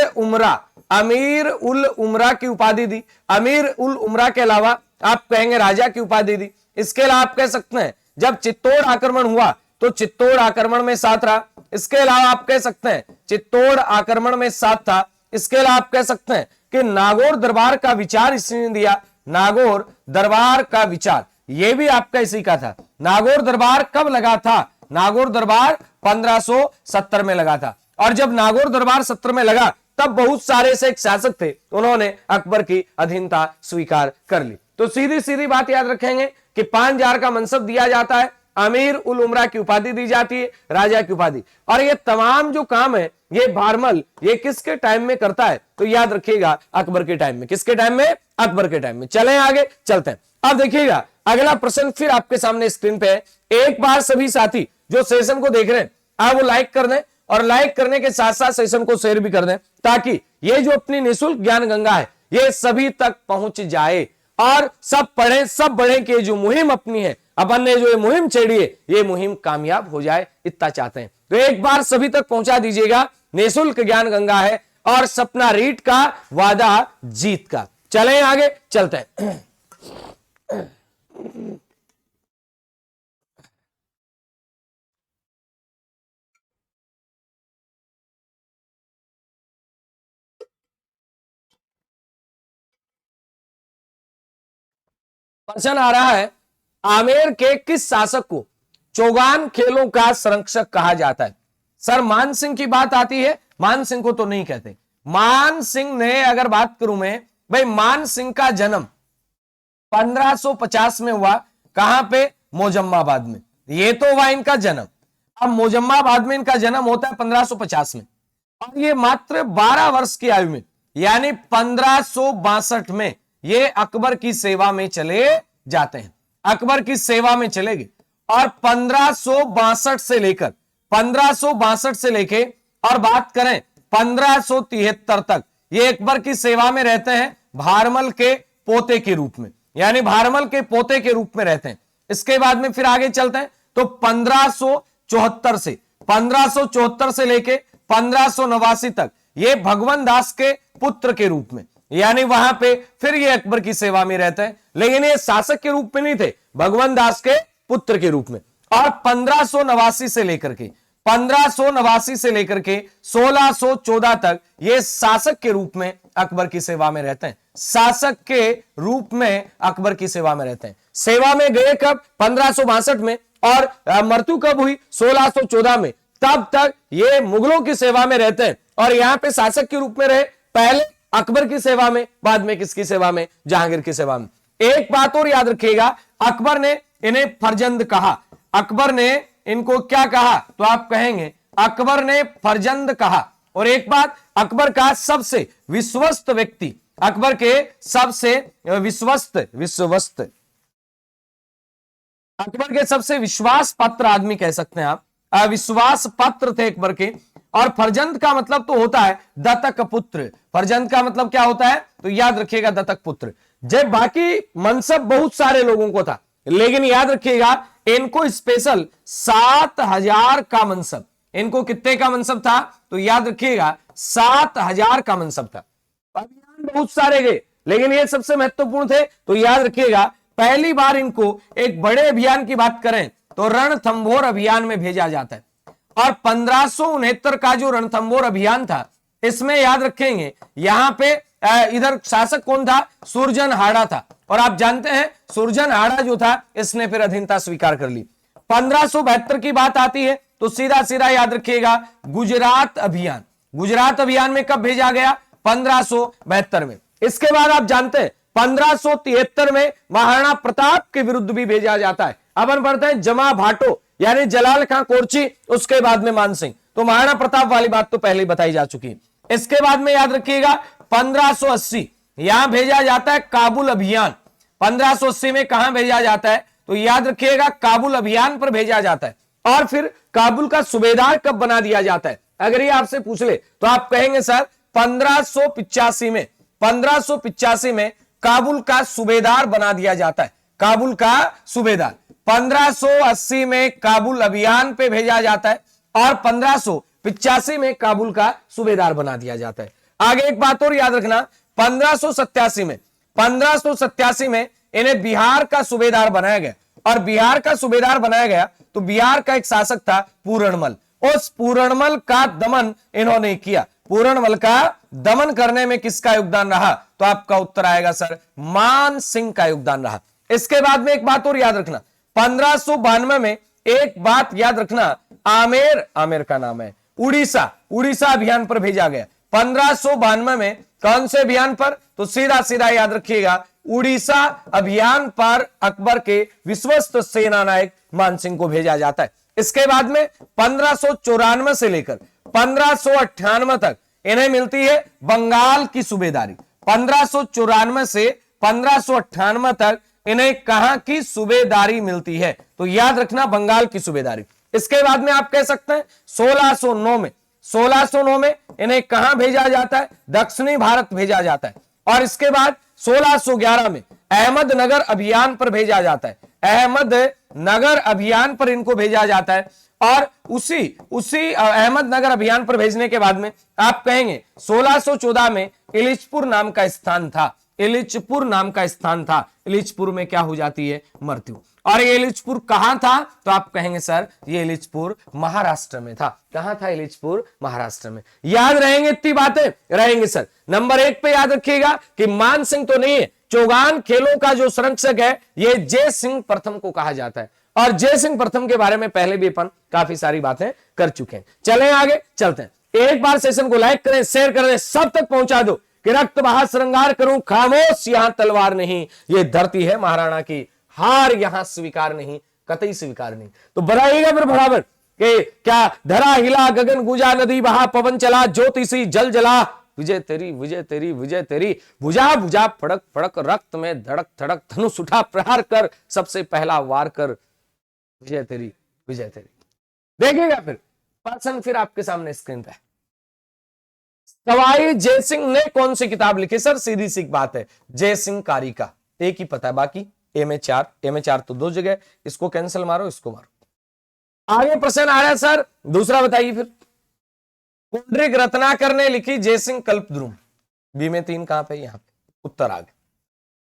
[SPEAKER 1] उमरा की उपाधि दी। अमीर उल उमरा के अलावा आप कहेंगे राजा की उपाधि दी। इसके अलावा आप कह सकते हैं जब चित्तौड़ आक्रमण हुआ तो चित्तौड़ आक्रमण में साथ रहा। इसके अलावा आप कह सकते हैं चित्तौड़ आक्रमण में साथ था। इसके अलावा आप कह सकते हैं कि नागौर दरबार का विचार इसने दिया। नागौर दरबार का विचार ये भी आपका इसी का था। नागौर दरबार कब लगा था? नागौर दरबार 1570 में लगा था। और जब नागौर दरबार 70 में लगा तब बहुत सारे से एक शासक थे, उन्होंने अकबर की अधीनता स्वीकार कर ली। तो सीधी सीधी बात याद रखेंगे कि 5000 का मनसब दिया जाता है, अमीर उल उमरा की उपाधि दी जाती है, राजा की उपाधि। और ये तमाम जो काम है ये भारमल ये किसके टाइम में करता है? तो याद रखिएगा अकबर के टाइम में। किसके टाइम में? अकबर के टाइम में। चलें आगे चलते हैं। अब देखिएगा अगला प्रश्न फिर आपके सामने स्क्रीन पे है। एक बार सभी साथी जो सेशन को देख रहे हैं आप वो लाइक कर दें, और लाइक करने के साथ साथ सेशन को शेयर भी कर दें, ताकि ये जो अपनी निःशुल्क ज्ञान गंगा है ये सभी तक पहुंच जाए और सब पढ़ें, सब बढ़ें कि जो मुहिम अपनी है, अपन ने जो ये मुहिम छेड़ी है ये मुहिम कामयाब हो जाए, इतना चाहते हैं। तो एक बार सभी तक पहुंचा दीजिएगा। निःशुल्क ज्ञान गंगा है और सपना रीट का, वादा जीत का। चलें आगे चलते हैं। प्रश्न आ रहा है, आमेर के किस शासक को चौगान खेलों का संरक्षक कहा जाता है? सर मान सिंह की बात आती है, मान सिंह को तो नहीं कहते। मान सिंह ने अगर बात करूं मैं, भाई मान सिंह का जन्म 1550 में हुआ। कहां पे? मोजम्माबाद में। ये तो हुआ इनका जन्म। अब मोजम्माबाद में इनका जन्म होता है 1550 में, और ये मात्र 12 वर्ष की आयु में यानी 1562 में ये अकबर की सेवा में चले जाते हैं। अकबर की सेवा में चले गए और 1562 से लेके और बात करें 1573 तक ये अकबर की सेवा में रहते हैं, भारमल के पोते के रूप में, यानी भारमल के पोते के रूप में रहते हैं। इसके बाद में फिर आगे चलते हैं तो 1574 से लेके 1589 तक ये भगवान दास के पुत्र के रूप में, यानी वहां पे फिर ये अकबर की सेवा में रहते हैं, लेकिन ये शासक के रूप में नहीं थे, भगवान दास के पुत्र के रूप में। और 1589 से लेकर के 1614 तक ये शासक के रूप में अकबर की सेवा में रहते हैं। शासक के रूप में अकबर की सेवा में रहते हैं। सेवा में गए कब? 1562 में, और मृत्यु कब हुई? 1614 में। तब तक ये मुगलों की सेवा में रहते हैं और यहां पे शासक के रूप में रहे, पहले अकबर की सेवा में, बाद में किसकी सेवा में? जहांगीर की सेवा में। एक बात और याद रखिएगा, अकबर ने इन्हें फरजंद कहा। अकबर ने इनको क्या कहा? तो आप कहेंगे अकबर ने फरजंद कहा। और एक बात, अकबर का सबसे विश्वस्त व्यक्ति, अकबर के सबसे अकबर के सबसे विश्वास पात्र आदमी कह सकते हैं आप, विश्वास पात्र थे अकबर के। और फरजंद का मतलब तो होता है दत्तक पुत्र। फरजंद का मतलब क्या होता है? तो याद रखिएगा दत्तक पुत्र। जब बाकी मनसब बहुत सारे लोगों को था, लेकिन याद रखिएगा इनको स्पेशल 7000 का मनसब। इनको कितने का मनसब था? तो याद रखिएगा 7000 का मनसब था। अभियान बहुत सारे गए, लेकिन ये सबसे महत्वपूर्ण थे। तो याद रखिएगा पहली बार इनको एक बड़े अभियान की बात करें तो रणथंभौर अभियान में भेजा जाता है। और 1569 का जो रणथंभौर अभियान था, इसमें याद रखेंगे यहां पे इधर शासक कौन था? सुरजन था। और आप जानते हैं सुरजन जो था इसने फिर अधीनता स्वीकार कर ली। 1572 की बात आती है तो सीधा सीधा याद रखिएगा गुजरात अभियान। गुजरात अभियान में कब भेजा गया? 1572 में। इसके बाद आप जानते हैं 1573 में महाराणा प्रताप के विरुद्ध भी भेजा जाता है। अपन पढ़ते हैं जमा भाटो यानी जलाल खां कोरची, उसके बाद में मानसिंह। तो महाराणा प्रताप वाली बात तो पहले ही बताई जा चुकी है। इसके बाद में याद रखिएगा 1580 यहां भेजा जाता है काबुल अभियान। 1580 में कहां भेजा जाता है? तो याद रखिएगा काबुल अभियान पर भेजा जाता है। और फिर काबुल का सूबेदार कब बना दिया जाता है? अगर ये आपसे पूछ ले तो आप कहेंगे सर 1585 में काबुल का सूबेदार बना दिया जाता है। काबुल का सूबेदार 1580 में काबुल अभियान पे भेजा जाता है और 1585 में काबुल का सूबेदार बना दिया जाता है। आगे एक बात और याद रखना, 1587 में इन्हें बिहार का सूबेदार बनाया गया। और बिहार का सूबेदार बनाया गया तो बिहार का एक शासक था पूरणमल। उस पूरणमल का दमन इन्होंने किया। पूरणमल का दमन करने में किसका योगदान रहा? तो आपका उत्तर आएगा सर मान सिंह का योगदान रहा। इसके बाद में एक बात और याद रखना, 1592 में एक बात याद रखना, आमेर का नाम है, उड़ीसा अभियान पर भेजा गया 1592 में। कौन से अभियान पर? तो सीधा सीधा याद रखिएगा, उड़ीसा अभियान पर अकबर के विश्वस्त सेना नायक मानसिंह को भेजा जाता है। इसके बाद में 1594 से लेकर 1598 तक इन्हें मिलती है बंगाल की सूबेदारी। 1594 से 1598 तक इन्हें कहां की सूबेदारी मिलती है? तो याद रखना, बंगाल की सूबेदारी। इसके बाद में आप कह सकते हैं 1609 में इन्हें कहां भेजा जाता है? दक्षिणी भारत भेजा जाता है। और इसके बाद 1611 में अहमदनगर अभियान पर भेजा जाता है, अहमदनगर अभियान पर इनको भेजा जाता है। और उसी अहमदनगर अभियान पर भेजने के बाद में आप कहेंगे 1614 में इलिचपुर नाम का स्थान था, इलिचपुर नाम का स्थान था। इलिचपुर में क्या हो जाती है? मृत्यु। और ये इलिचपुर कहां था? तो आप कहेंगे सर ये इलिचपुर महाराष्ट्र में था। कहां था इलिचपुर? महाराष्ट्र में। याद रहेंगे इतनी बातें? रहेंगे सर। नंबर 1 पे याद रखिएगा कि मानसिंह तो नहीं है, चौगान खेलों का जो संरक्षक है ये जय सिंह प्रथम को कहा जाता है। और जय सिंह प्रथम के बारे में पहले भी अपन काफी सारी बातें कर चुके हैं। चलें आगे चलते हैं। एक बार सेशन को लाइक करें, शेयर करें, सब तक पहुंचा दो कि रक्त बहा श्रृंगार करूं, खामोश यहां तलवार नहीं, ये धरती है महाराणा की, हार यहां स्वीकार नहीं, कतई स्वीकार नहीं। तो बढ़ाइएगा फिर बराबर कि क्या धरा हिला, गगन गुजा, नदी बहा, पवन चला, ज्योतिषी जल जला, विजय तेरी विजय तेरी विजय तेरी, भुजा भुजा फड़क फड़क, रक्त में धड़क धड़क, धनुष उठा प्रहार कर, सबसे पहला वार कर, विजय तेरी विजय तेरी। देखिएगा फिर पर्सन फिर आपके सामने स्क्रीन पे। सवाई जय सिंह ने कौन सी किताब लिखी? सर सीधी सी बात है, जय सिंह कारी का, एक ही पता है, बाकी ए में 4 तो 2 जगह, इसको कैंसिल मारो, इसको मारो। आगे प्रश्न आ रहा है सर दूसरा, बताइए फिर। पुंडरीक रत्नाकर ने लिखी जय सिंह कल्पद्रुम, बी में 3 कहां पे? यहां पे, उत्तर आ गया।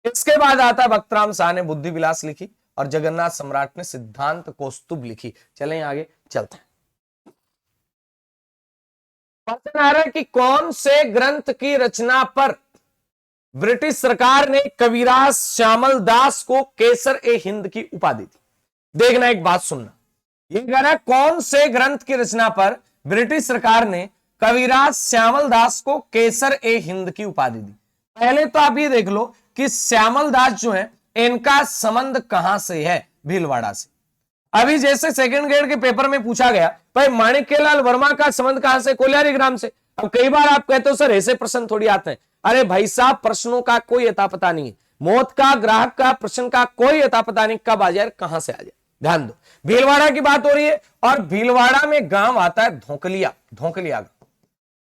[SPEAKER 1] इसके बाद आता है भक्तराम शाह ने बुद्धि विलास लिखी और जगन्नाथ सम्राट ने सिद्धांत कौस्तुभ लिखी। चलें आगे चलते हैं। प्रश्न आ रहा है कि कौन से ग्रंथ की रचना पर ब्रिटिश सरकार ने कविराज श्यामल दास को केसर ए हिंद की उपाधि दी? देखना, एक बात सुनना, ये कह रहा है कौन से ग्रंथ की रचना पर ब्रिटिश सरकार ने कविराज श्यामल दास को केसर ए हिंद की उपाधि दी। पहले तो आप ये देख लो कि श्यामल दास जो है इनका संबंध कहां से है? भीलवाड़ा से। अभी जैसे सेकंड ग्रेड के पेपर में पूछा गया भाई माणिक्यलाल वर्मा का संबंध कहां से? कोल्यारी ग्राम से। अब कई बार आप कहते हो सर ऐसे प्रश्न थोड़ी आते हैं। अरे भाई साहब, प्रश्नों का कोई अता पता नहीं है, मौत का, ग्राहक का, प्रश्न का कोई अता पता नहीं, कब आ जाए कहां से आ जाए। ध्यान दो, भीलवाड़ा की बात हो रही है और भीलवाड़ा में गांव आता है धोकलिया गांव।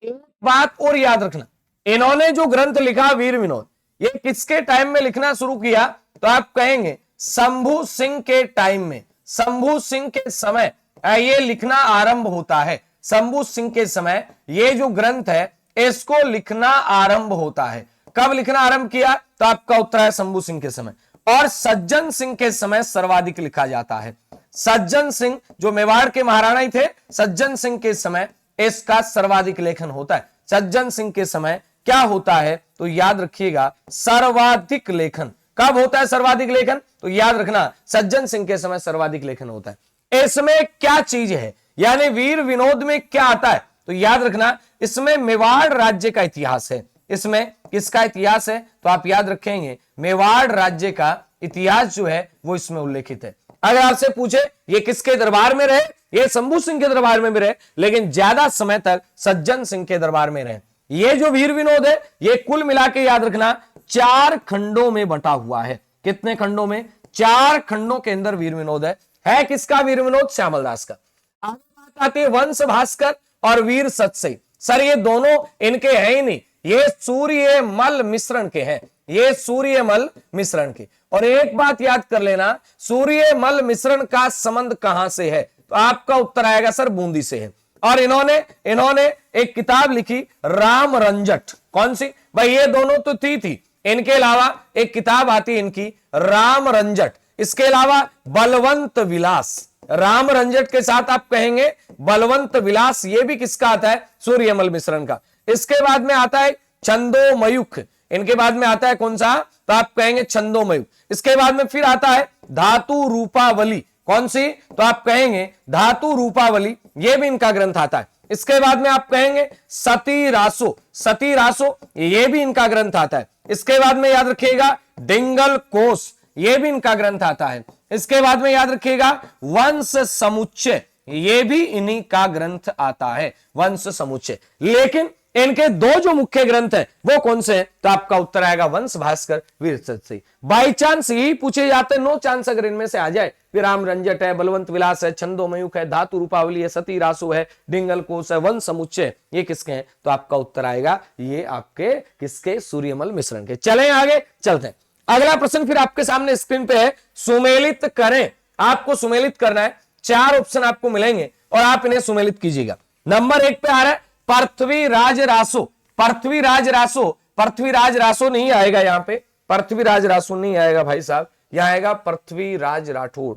[SPEAKER 1] एक बात और याद रखना, इन्होंने जो ग्रंथ लिखा वीर विनोद, ये किसके टाइम में लिखना शुरू किया? तो आप कहेंगे शंभू सिंह के टाइम में, शंभू सिंह के समय ये लिखना आरंभ होता है। शंभू सिंह के समय ये जो ग्रंथ है इसको लिखना आरंभ होता है। कब लिखना आरंभ किया? तो आपका उत्तर है शंभू सिंह के समय। और सज्जन सिंह के समय सर्वाधिक लिखा जाता है। सज्जन सिंह जो मेवाड़ के महाराणा ही थे, सज्जन सिंह के समय इसका सर्वाधिक लेखन होता है। सज्जन सिंह के समय क्या होता है? तो याद रखिएगा सर्वाधिक लेखन। कब होता है सर्वाधिक लेखन? तो याद रखना सज्जन सिंह के समय सर्वाधिक लेखन होता है। इसमें क्या चीज है, यानी वीर विनोद में क्या आता है? तो याद रखना इसमें मेवाड़ राज्य का इतिहास है। इसमें किसका इतिहास है? तो आप याद रखेंगे मेवाड़ राज्य का इतिहास जो है वो इसमें उल्लेखित है। अगर आपसे पूछे ये किसके दरबार में रहे, ये शंभू सिंह के दरबार में भी रहे, लेकिन ज्यादा समय तक सज्जन सिंह के दरबार में रहे। ये जो वीर विनोद है ये कुल मिला के याद रखना 4 खंडों में बटा हुआ है। कितने खंडों में? 4 खंडों के अंदर वीर विनोद है किसका वीर विनोद? श्यामल दास का। आगे बात आती है वंश भास्कर और वीर सतसई। सर ये दोनों इनके हैं ही नहीं, ये सूर्यमल मिश्रण के हैं, ये सूर्यमल मिश्रण के। और एक बात याद कर लेना, सूर्यमल मिश्रण का संबंध कहां से है? तो आपका उत्तर आएगा सर बूंदी से है। और इन्होंने एक किताब लिखी राम रंजट। कौन सी? भाई ये दोनों तो थी। इनके अलावा एक किताब आती है इनकी राम रंजट। इसके अलावा बलवंत विलास, राम रंजट के साथ आप कहेंगे बलवंत विलास, ये भी किसका आता है? सूर्यमल मिश्रण का। इसके बाद में आता है छंदोमयुख। इनके बाद में आता है कौन सा? तो आप कहेंगे छंदोमयुख। इसके बाद में फिर आता है धातु रूपावली। कौन सी? तो आप कहेंगे धातु रूपावली, ये भी इनका ग्रंथ आता है। इसके बाद में आप कहेंगे सती रासो, सती रासो ये भी इनका ग्रंथ आता है। इसके बाद में याद रखिएगा डिंगल कोश, ये भी इनका ग्रंथ आता है। इसके बाद में याद रखिएगा वंश समुच्चय, ये भी इन्हीं का ग्रंथ आता है, वंश समुच्चय। लेकिन इनके दो जो मुख्य ग्रंथ हैं वो कौन से हैं? तो आपका उत्तर आएगा वंश भास्कर वीरसत। बाई चांस यही पूछे जाते, नो चांस अगर इनमें से आ जाए, विराम रंजट है, बलवंत विलास है, छंदोमयूख है, धातु रूपावली है, सती रासु है, डिंगल कोश है, वंश समुच्चय, ये किसके हैं? तो आपका उत्तर आएगा ये आपके किसके? सूर्यमल मिश्रण के। चलें आगे चलते हैं। अगला प्रश्न फिर आपके सामने स्क्रीन पे है, सुमेलित करें। आपको सुमेलित करना है, 4 ऑप्शन आपको मिलेंगे और आप इन्हें सुमेलित कीजिएगा। नंबर 1 पे आ रहा है पृथ्वीराज रासो, पृथ्वीराज रासो, पृथ्वीराज रासो नहीं आएगा यहां पे, पृथ्वीराज रासो नहीं आएगा भाई साहब, यहां आएगा पृथ्वीराज राठौड़।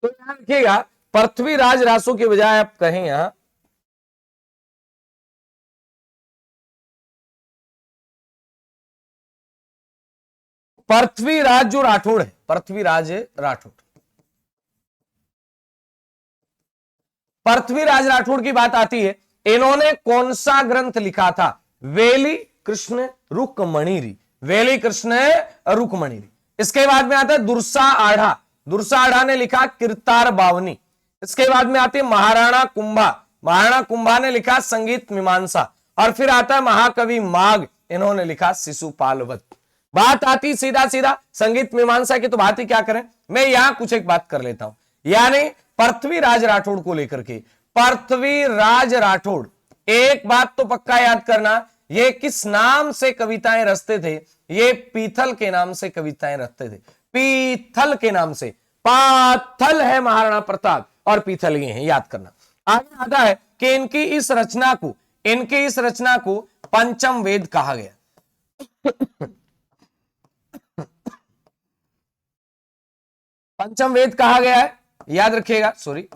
[SPEAKER 1] तो यहां लिखिएगा पृथ्वीराज रासो के बजाय आप कहें यहां पृथ्वीराज जो राठौड़ है, पृथ्वीराज राठौड़। पृथ्वीराज राठौड़ की बात आती है, इन्होंने कौन सा ग्रंथ लिखा था? वेली कृष्ण रुक्मणीरी, वेली कृष्ण रुक्मणीरी। इसके बाद में आता है दुर्सा आढ़ा, दुर्सा आढ़ा ने लिखा कीर्तार बावनी। इसके बाद में आती है महाराणा कुंभा, महाराणा कुंभा ने लिखा संगीत मीमांसा। और फिर आता है महाकवि माघ, इन्होंने लिखा शिशुपालवत। बात आती सीधा सीधा संगीत मीमांसा की, तो बात ही क्या करें, मैं यहां कुछ एक बात कर लेता हूं। यानी पृथ्वीराज राठौड़ को लेकर के, पृथ्वीराज राठौड़, एक बात तो पक्का याद करना, ये किस नाम से कविताएं रचते थे? ये पीथल के नाम से कविताएं रचते थे, पीथल के नाम से। पाथल है महाराणा प्रताप और पीथल ये है, याद करना। आगे आता है कि इनकी इस रचना को पंचम वेद कहा गया। पंचम वेद कहा गया है, याद रखिएगा, सॉरी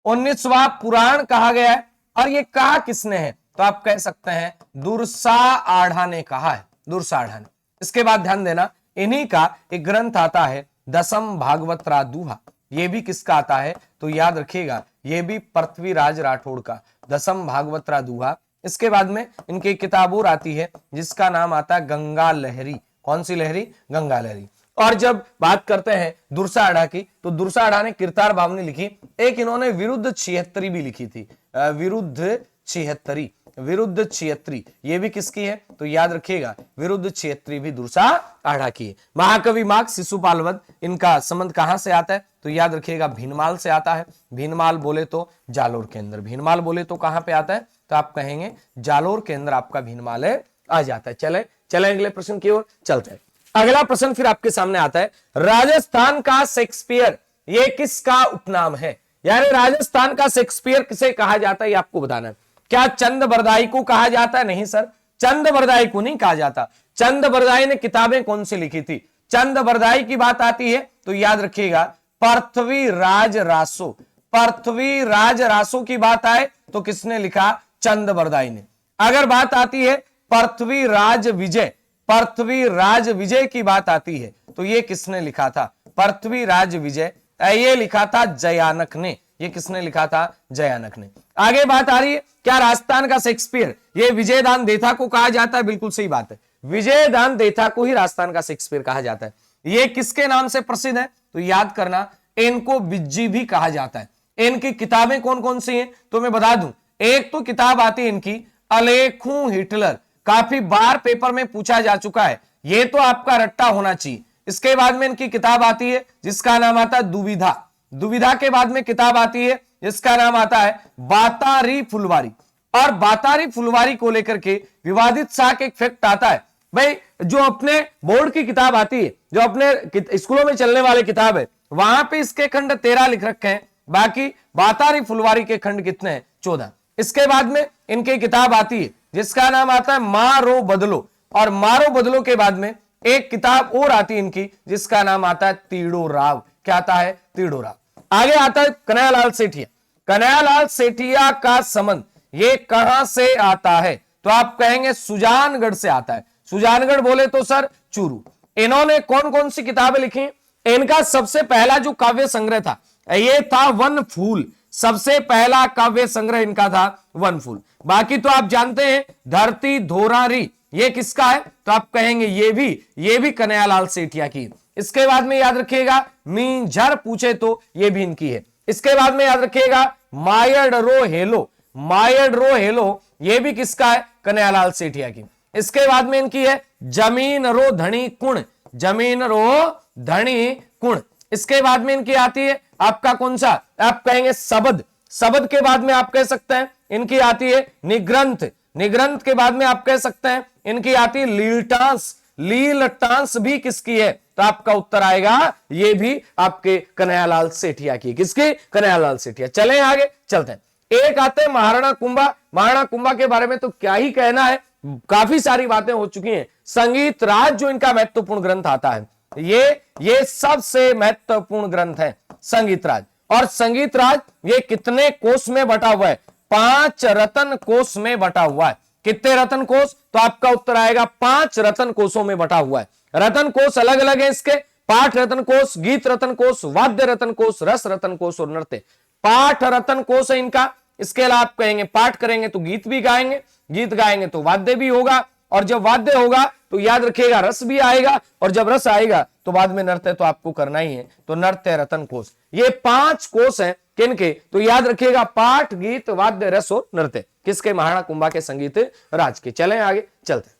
[SPEAKER 1] 19वां पुराण कहा गया है। और ये कहा किसने है? तो आप कह सकते हैं दुर्सा आढ़ा ने कहा है, दुर्सा आढ़ा ने। इसके बाद ध्यान देना, इन्हीं का एक ग्रंथ आता है दसम भागवतरा दूहा, ये भी किसका आता है? तो याद रखिएगा ये भी पृथ्वीराज राठौड़ का, दसम भागवतरा दूहा। इसके बाद में इनकी किताब और आती है जिसका नाम आता है गंगा लहरी। कौन सी लहरी? गंगा लहरी। और जब बात करते हैं दुर्सा आढ़ा की, तो दुर्सा आढ़ा ने कीर्तार बावनी लिखी, एक इन्होंने विरुद्ध छिहत्तरी भी लिखी थी, विरुद्ध छिहत्तरी, विरुद्ध छिहत्तरी, ये भी किसकी है? तो याद रखिएगा विरुद्ध छिहत्तरी भी दुर्सा आढ़ा की है। महाकवि माघ शिशुपालवत, इनका संबंध कहां से आता है? तो याद रखिएगा भीनमाल से आता है। भीनमाल बोले तो जालोर के अंदर, भीनमाल बोले तो कहां पे आता है? तो आप कहेंगे जालोर के अंदर आपका भीनमाल आ जाता है। चले अगले प्रश्न की ओर चलते हैं। अगला प्रश्न फिर आपके सामने आता है, राजस्थान का शेक्सपियर ये किसका उपनाम है? यानी राजस्थान का शेक्सपियर किसे कहा जाता है, ये आपको बताना है। क्या चंद बरदाई को कहा जाता है? नहीं सर, चंद बरदाई को नहीं कहा जाता। चंद बरदाई ने किताबें कौन सी लिखी थी? चंद बरदाई की बात आती है तो याद रखिएगा पृथ्वीराज रासो, पृथ्वीराज रासो की बात आए तो किसने लिखा? चंद बरदाई ने। अगर बात आती है पृथ्वीराज विजय, पृथ्वीराज विजय की बात आती है तो ये किसने लिखा था? पृथ्वीराज विजय, ये लिखा था जयानक ने। ये किसने लिखा था? जयानक ने। आगे बात आ रही है, क्या राजस्थान का शेक्सपियर ये विजयदान देथा को कहा जाता है? बिल्कुल सही बात है, विजयदान देथा को ही राजस्थान का शेक्सपियर कहा जाता है। ये किसके नाम से प्रसिद्ध है? तो याद करना इनको बिज्जी भी कहा जाता है। इनकी किताबें कौन कौन सी हैं? तो मैं बता दूं, एक तो किताब आती है इनकी अलेखू हिटलर, काफी बार पेपर में पूछा जा चुका है, ये तो आपका रट्टा होना चाहिए। इसके बाद में इनकी किताब आती है जिसका नाम आता है दुविधा, दुविधा के बाद में किताब आती है जिसका नाम आता है बातारी फुलवारी। और बातारी फुलवारी को लेकर के विवादित सा एक फैक्ट आता है, भाई जो अपने बोर्ड की किताब आती है, जो अपने स्कूलों में चलने वाले किताब है, वहां पे इसके खंड 13 लिख रखे हैं, बाकी बातारी फुलवारी के खंड कितने हैं? 14। इसके बाद में इनकी किताब आती है जिसका नाम आता है मारो बदलो, और मारो बदलो के बाद में एक किताब और आती है इनकी जिसका नाम आता है तीड़ो राव। क्या आता है? तीड़ो राव। आगे आता है कन्हैयालाल सेठिया। कन्हैयालाल सेठिया का संबंध ये कहां से आता है? तो आप कहेंगे सुजानगढ़ से आता है। सुजानगढ़ बोले तो सर चूरू। इन्होंने कौन कौन सी किताबें लिखी? इनका सबसे पहला जो काव्य संग्रह था ये था वन फूल। सबसे पहला काव्य संग्रह इनका था वन फूल। बाकी तो आप जानते हैं धरती धोरारी, ये किसका है? तो आप कहेंगे ये भी कन्हैयालाल सेठिया की। इसके बाद में याद रखिएगा मींझर पूछे तो ये भी इनकी है। इसके बाद में याद रखिएगा मायडरो हेलो, मायडरो हेलो ये भी किसका है? कन्हैयालाल सेठिया की। इसके बाद में इनकी है जमीन रो धनी कुण, जमीन रो धनी कुण। इसके बाद में इनकी आती है आपका कौन सा? आप कहेंगे सबद। सबद के बाद में आप कह सकते हैं इनकी आती है निग्रंथ। निग्रंथ के बाद में आप कह सकते हैं इनकी आती है लीलटांस। लीलटांस भी किसकी है? तो आपका उत्तर आएगा ये भी आपके कन्हैयालाल सेठिया की। किसकी? कन्हैयालाल सेठिया। चलें आगे चलते हैं। एक आते हैं महाराणा कुंभा। महाराणा कुंभा के बारे में तो क्या ही कहना है, काफी सारी बातें हो चुकी हैं। संगीत राज जो इनका महत्वपूर्ण ग्रंथ आता है, ये सबसे महत्वपूर्ण ग्रंथ है संगीत राज। और संगीत राज ये कितने कोष में बटा हुआ है? 5 रतन कोष में बटा हुआ है। कितने रतन कोष? तो आपका उत्तर आएगा 5 रतन कोषों में बटा हुआ है। रतन कोष अलग अलग है इसके, पाठ रतन कोष, गीत रतन कोष, वाद्य रतन कोष, रस रतन कोष और नृत्य। पाठ रतन कोष है इनका। इसके अलावा आप कहेंगे पाठ करेंगे तो गीत भी गाएंगे, गीत गाएंगे तो वाद्य भी होगा, और जब वाद्य होगा तो याद रखिएगा रस भी आएगा, और जब रस आएगा तो बाद में नृत्य तो आपको करना ही है। तो नृत्य रतन कोष, ये 5 कोष हैं किनके? तो याद रखिएगा पाठ, गीत, वाद्य, रस और नृत्य। किसके? महाराणा कुंभा के संगीत राज के। चलें आगे चलते।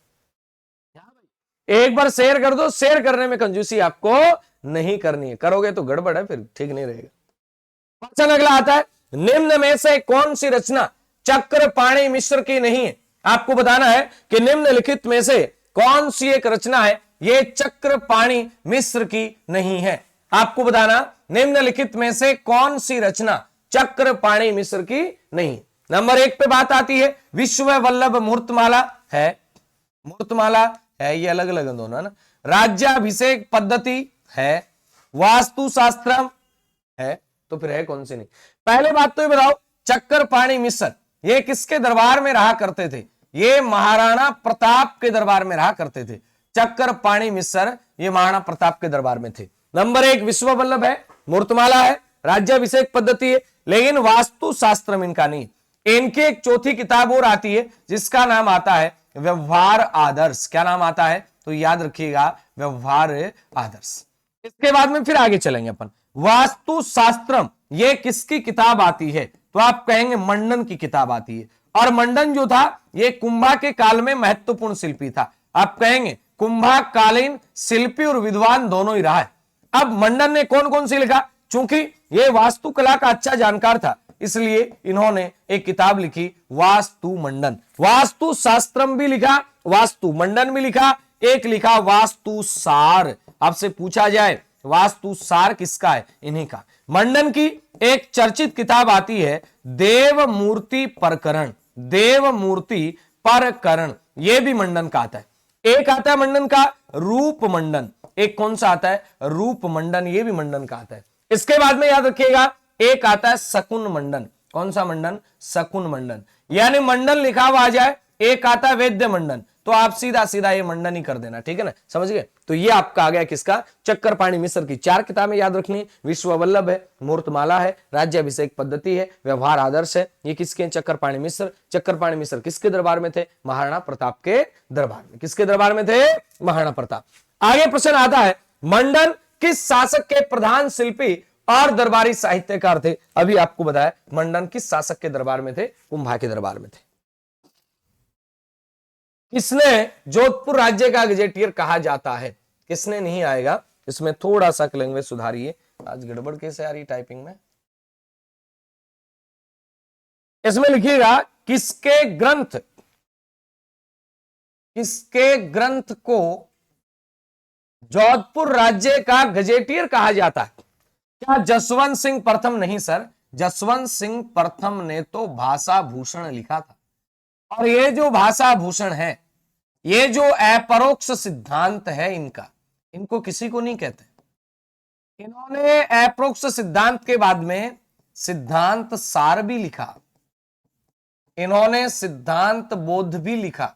[SPEAKER 1] एक बार शेयर कर दो, शेयर करने में कंजूसी आपको नहीं करनी है, करोगे तो गड़बड़ है, फिर ठीक नहीं रहेगा। क्वेश्चन अगला आता है निम्न में से कौन सी रचना चक्रपाणी मिश्र की नहीं है? आपको बताना है कि निम्नलिखित में से कौन सी एक रचना है ये चक्रपाणी मिश्र की नहीं है। आपको बताना निम्नलिखित में से कौन सी रचना चक्रपाणी मिश्र की नहीं। नंबर 1 पे बात आती है विश्व वल्लभ मूर्तमाला है, मूर्तमाला है, ये अलग अलग दोनों है ना। राज्याभिषेक पद्धति है, वास्तुशास्त्रम है, तो फिर है कौन सी नहीं? पहले बात तो ये बताओ चक्रपाणी मिश्र ये किसके दरबार में रहा करते थे? ये महाराणा प्रताप के दरबार में रहा करते थे। चक्रपाणी मिश्र ये महाराणा प्रताप के दरबार में थे। नंबर 1 विश्व वल्लभ है, मूर्तमाला है, राज्याभिषेक पद्धति है, लेकिन वास्तुशास्त्र इनका नहीं। इनकी एक चौथी किताब और आती है जिसका नाम आता है व्यवहार आदर्श। क्या नाम आता है? तो याद रखिएगा व्यवहार आदर्श। इसके बाद में फिर आगे चलेंगे अपन। वास्तुशास्त्रम ये किसकी किताब आती है? तो आप कहेंगे मंडन की किताब आती है। और मंडन जो था ये कुंभा के काल में महत्वपूर्ण शिल्पी था। आप कहेंगे कुंभा कालीन शिल्पी और विद्वान दोनों ही रहा है। अब मंडन ने कौन कौन सी लिखा? चूंकि ये वास्तुकला का अच्छा जानकार था इसलिए इन्होंने एक किताब लिखी वास्तु मंडन। वास्तु शास्त्रम भी लिखा, वास्तु मंडन भी लिखा, एक लिखा वास्तु सार। आपसे पूछा जाए वास्तु सार किसका है? इन्हीं का। मंडन की एक चर्चित किताब आती है देव मूर्ति प्रकरण, देव मूर्ति प्रकरण, यह भी मंडन का आता है। एक आता है मंडन का रूप मंडन, एक कौन सा आता है? रूप मंडन, यह भी मंडन का आता है। इसके बाद में याद रखिएगा एक आता है शकुन मंडन। कौन सा मंडन? शकुन मंडन। यानी मंडन लिखा हुआ आ जाए, एक आता है वेद्य मंडन, तो आप सीधा सीधा ये मंडन ही कर देना, ठीक है ना, समझ गए? तो ये आपका आ गया किसका? चक्रपाणी मिश्र की 4 किताबें याद रखनी। विश्व वल्लभ है, मूर्तमाला है, राज्याभिषेक पद्धति है, व्यवहार आदर्श है, ये किसके? चक्रपाणी मिश्र। चक्रपाणी मिश्र किसके दरबार में थे? महाराणा प्रताप के दरबार में। किसके दरबार में थे? महाराणा प्रताप। आगे प्रश्न आता है मंडन किस शासक के प्रधान शिल्पी और दरबारी साहित्यकार थे? अभी आपको बताया मंडन किस शासक के दरबार में थे? कुंभा के दरबार में थे। किसने जोधपुर राज्य का गजेटियर कहा जाता है? किसने नहीं आएगा, इसमें थोड़ा सा लैंग्वेज सुधारिए, आज गड़बड़ कैसे आ रही टाइपिंग में। इसमें लिखिएगा किसके ग्रंथ को जोधपुर राज्य का गजेटियर कहा जाता है? क्या जसवंत सिंह प्रथम? नहीं सर, जसवंत सिंह प्रथम ने तो भाषा भूषण लिखा था। और ये जो भाषा भूषण है, ये जो अपरोक्ष सिद्धांत है इनका, इनको किसी को नहीं कहते। इन्होंने अपरोक्ष सिद्धांत के बाद में सिद्धांत सार भी लिखा। इन्होंने सिद्धांत बोध भी लिखा,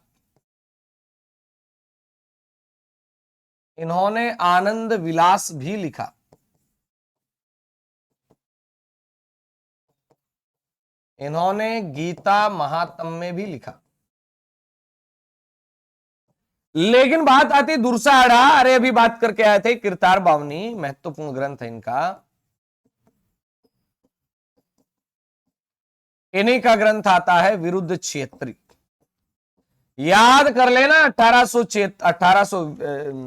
[SPEAKER 1] इन्होंने आनंद विलास भी लिखा, इन्होंने गीता महात्म्य भी लिखा। लेकिन बात आती दुर्साड़ा, अरे अभी बात करके आए थे कीर्तार बावनी, महत्वपूर्ण ग्रंथ है इनका, इन्हीं का ग्रंथ आता है विरुद्ध क्षेत्री। याद कर लेना 1800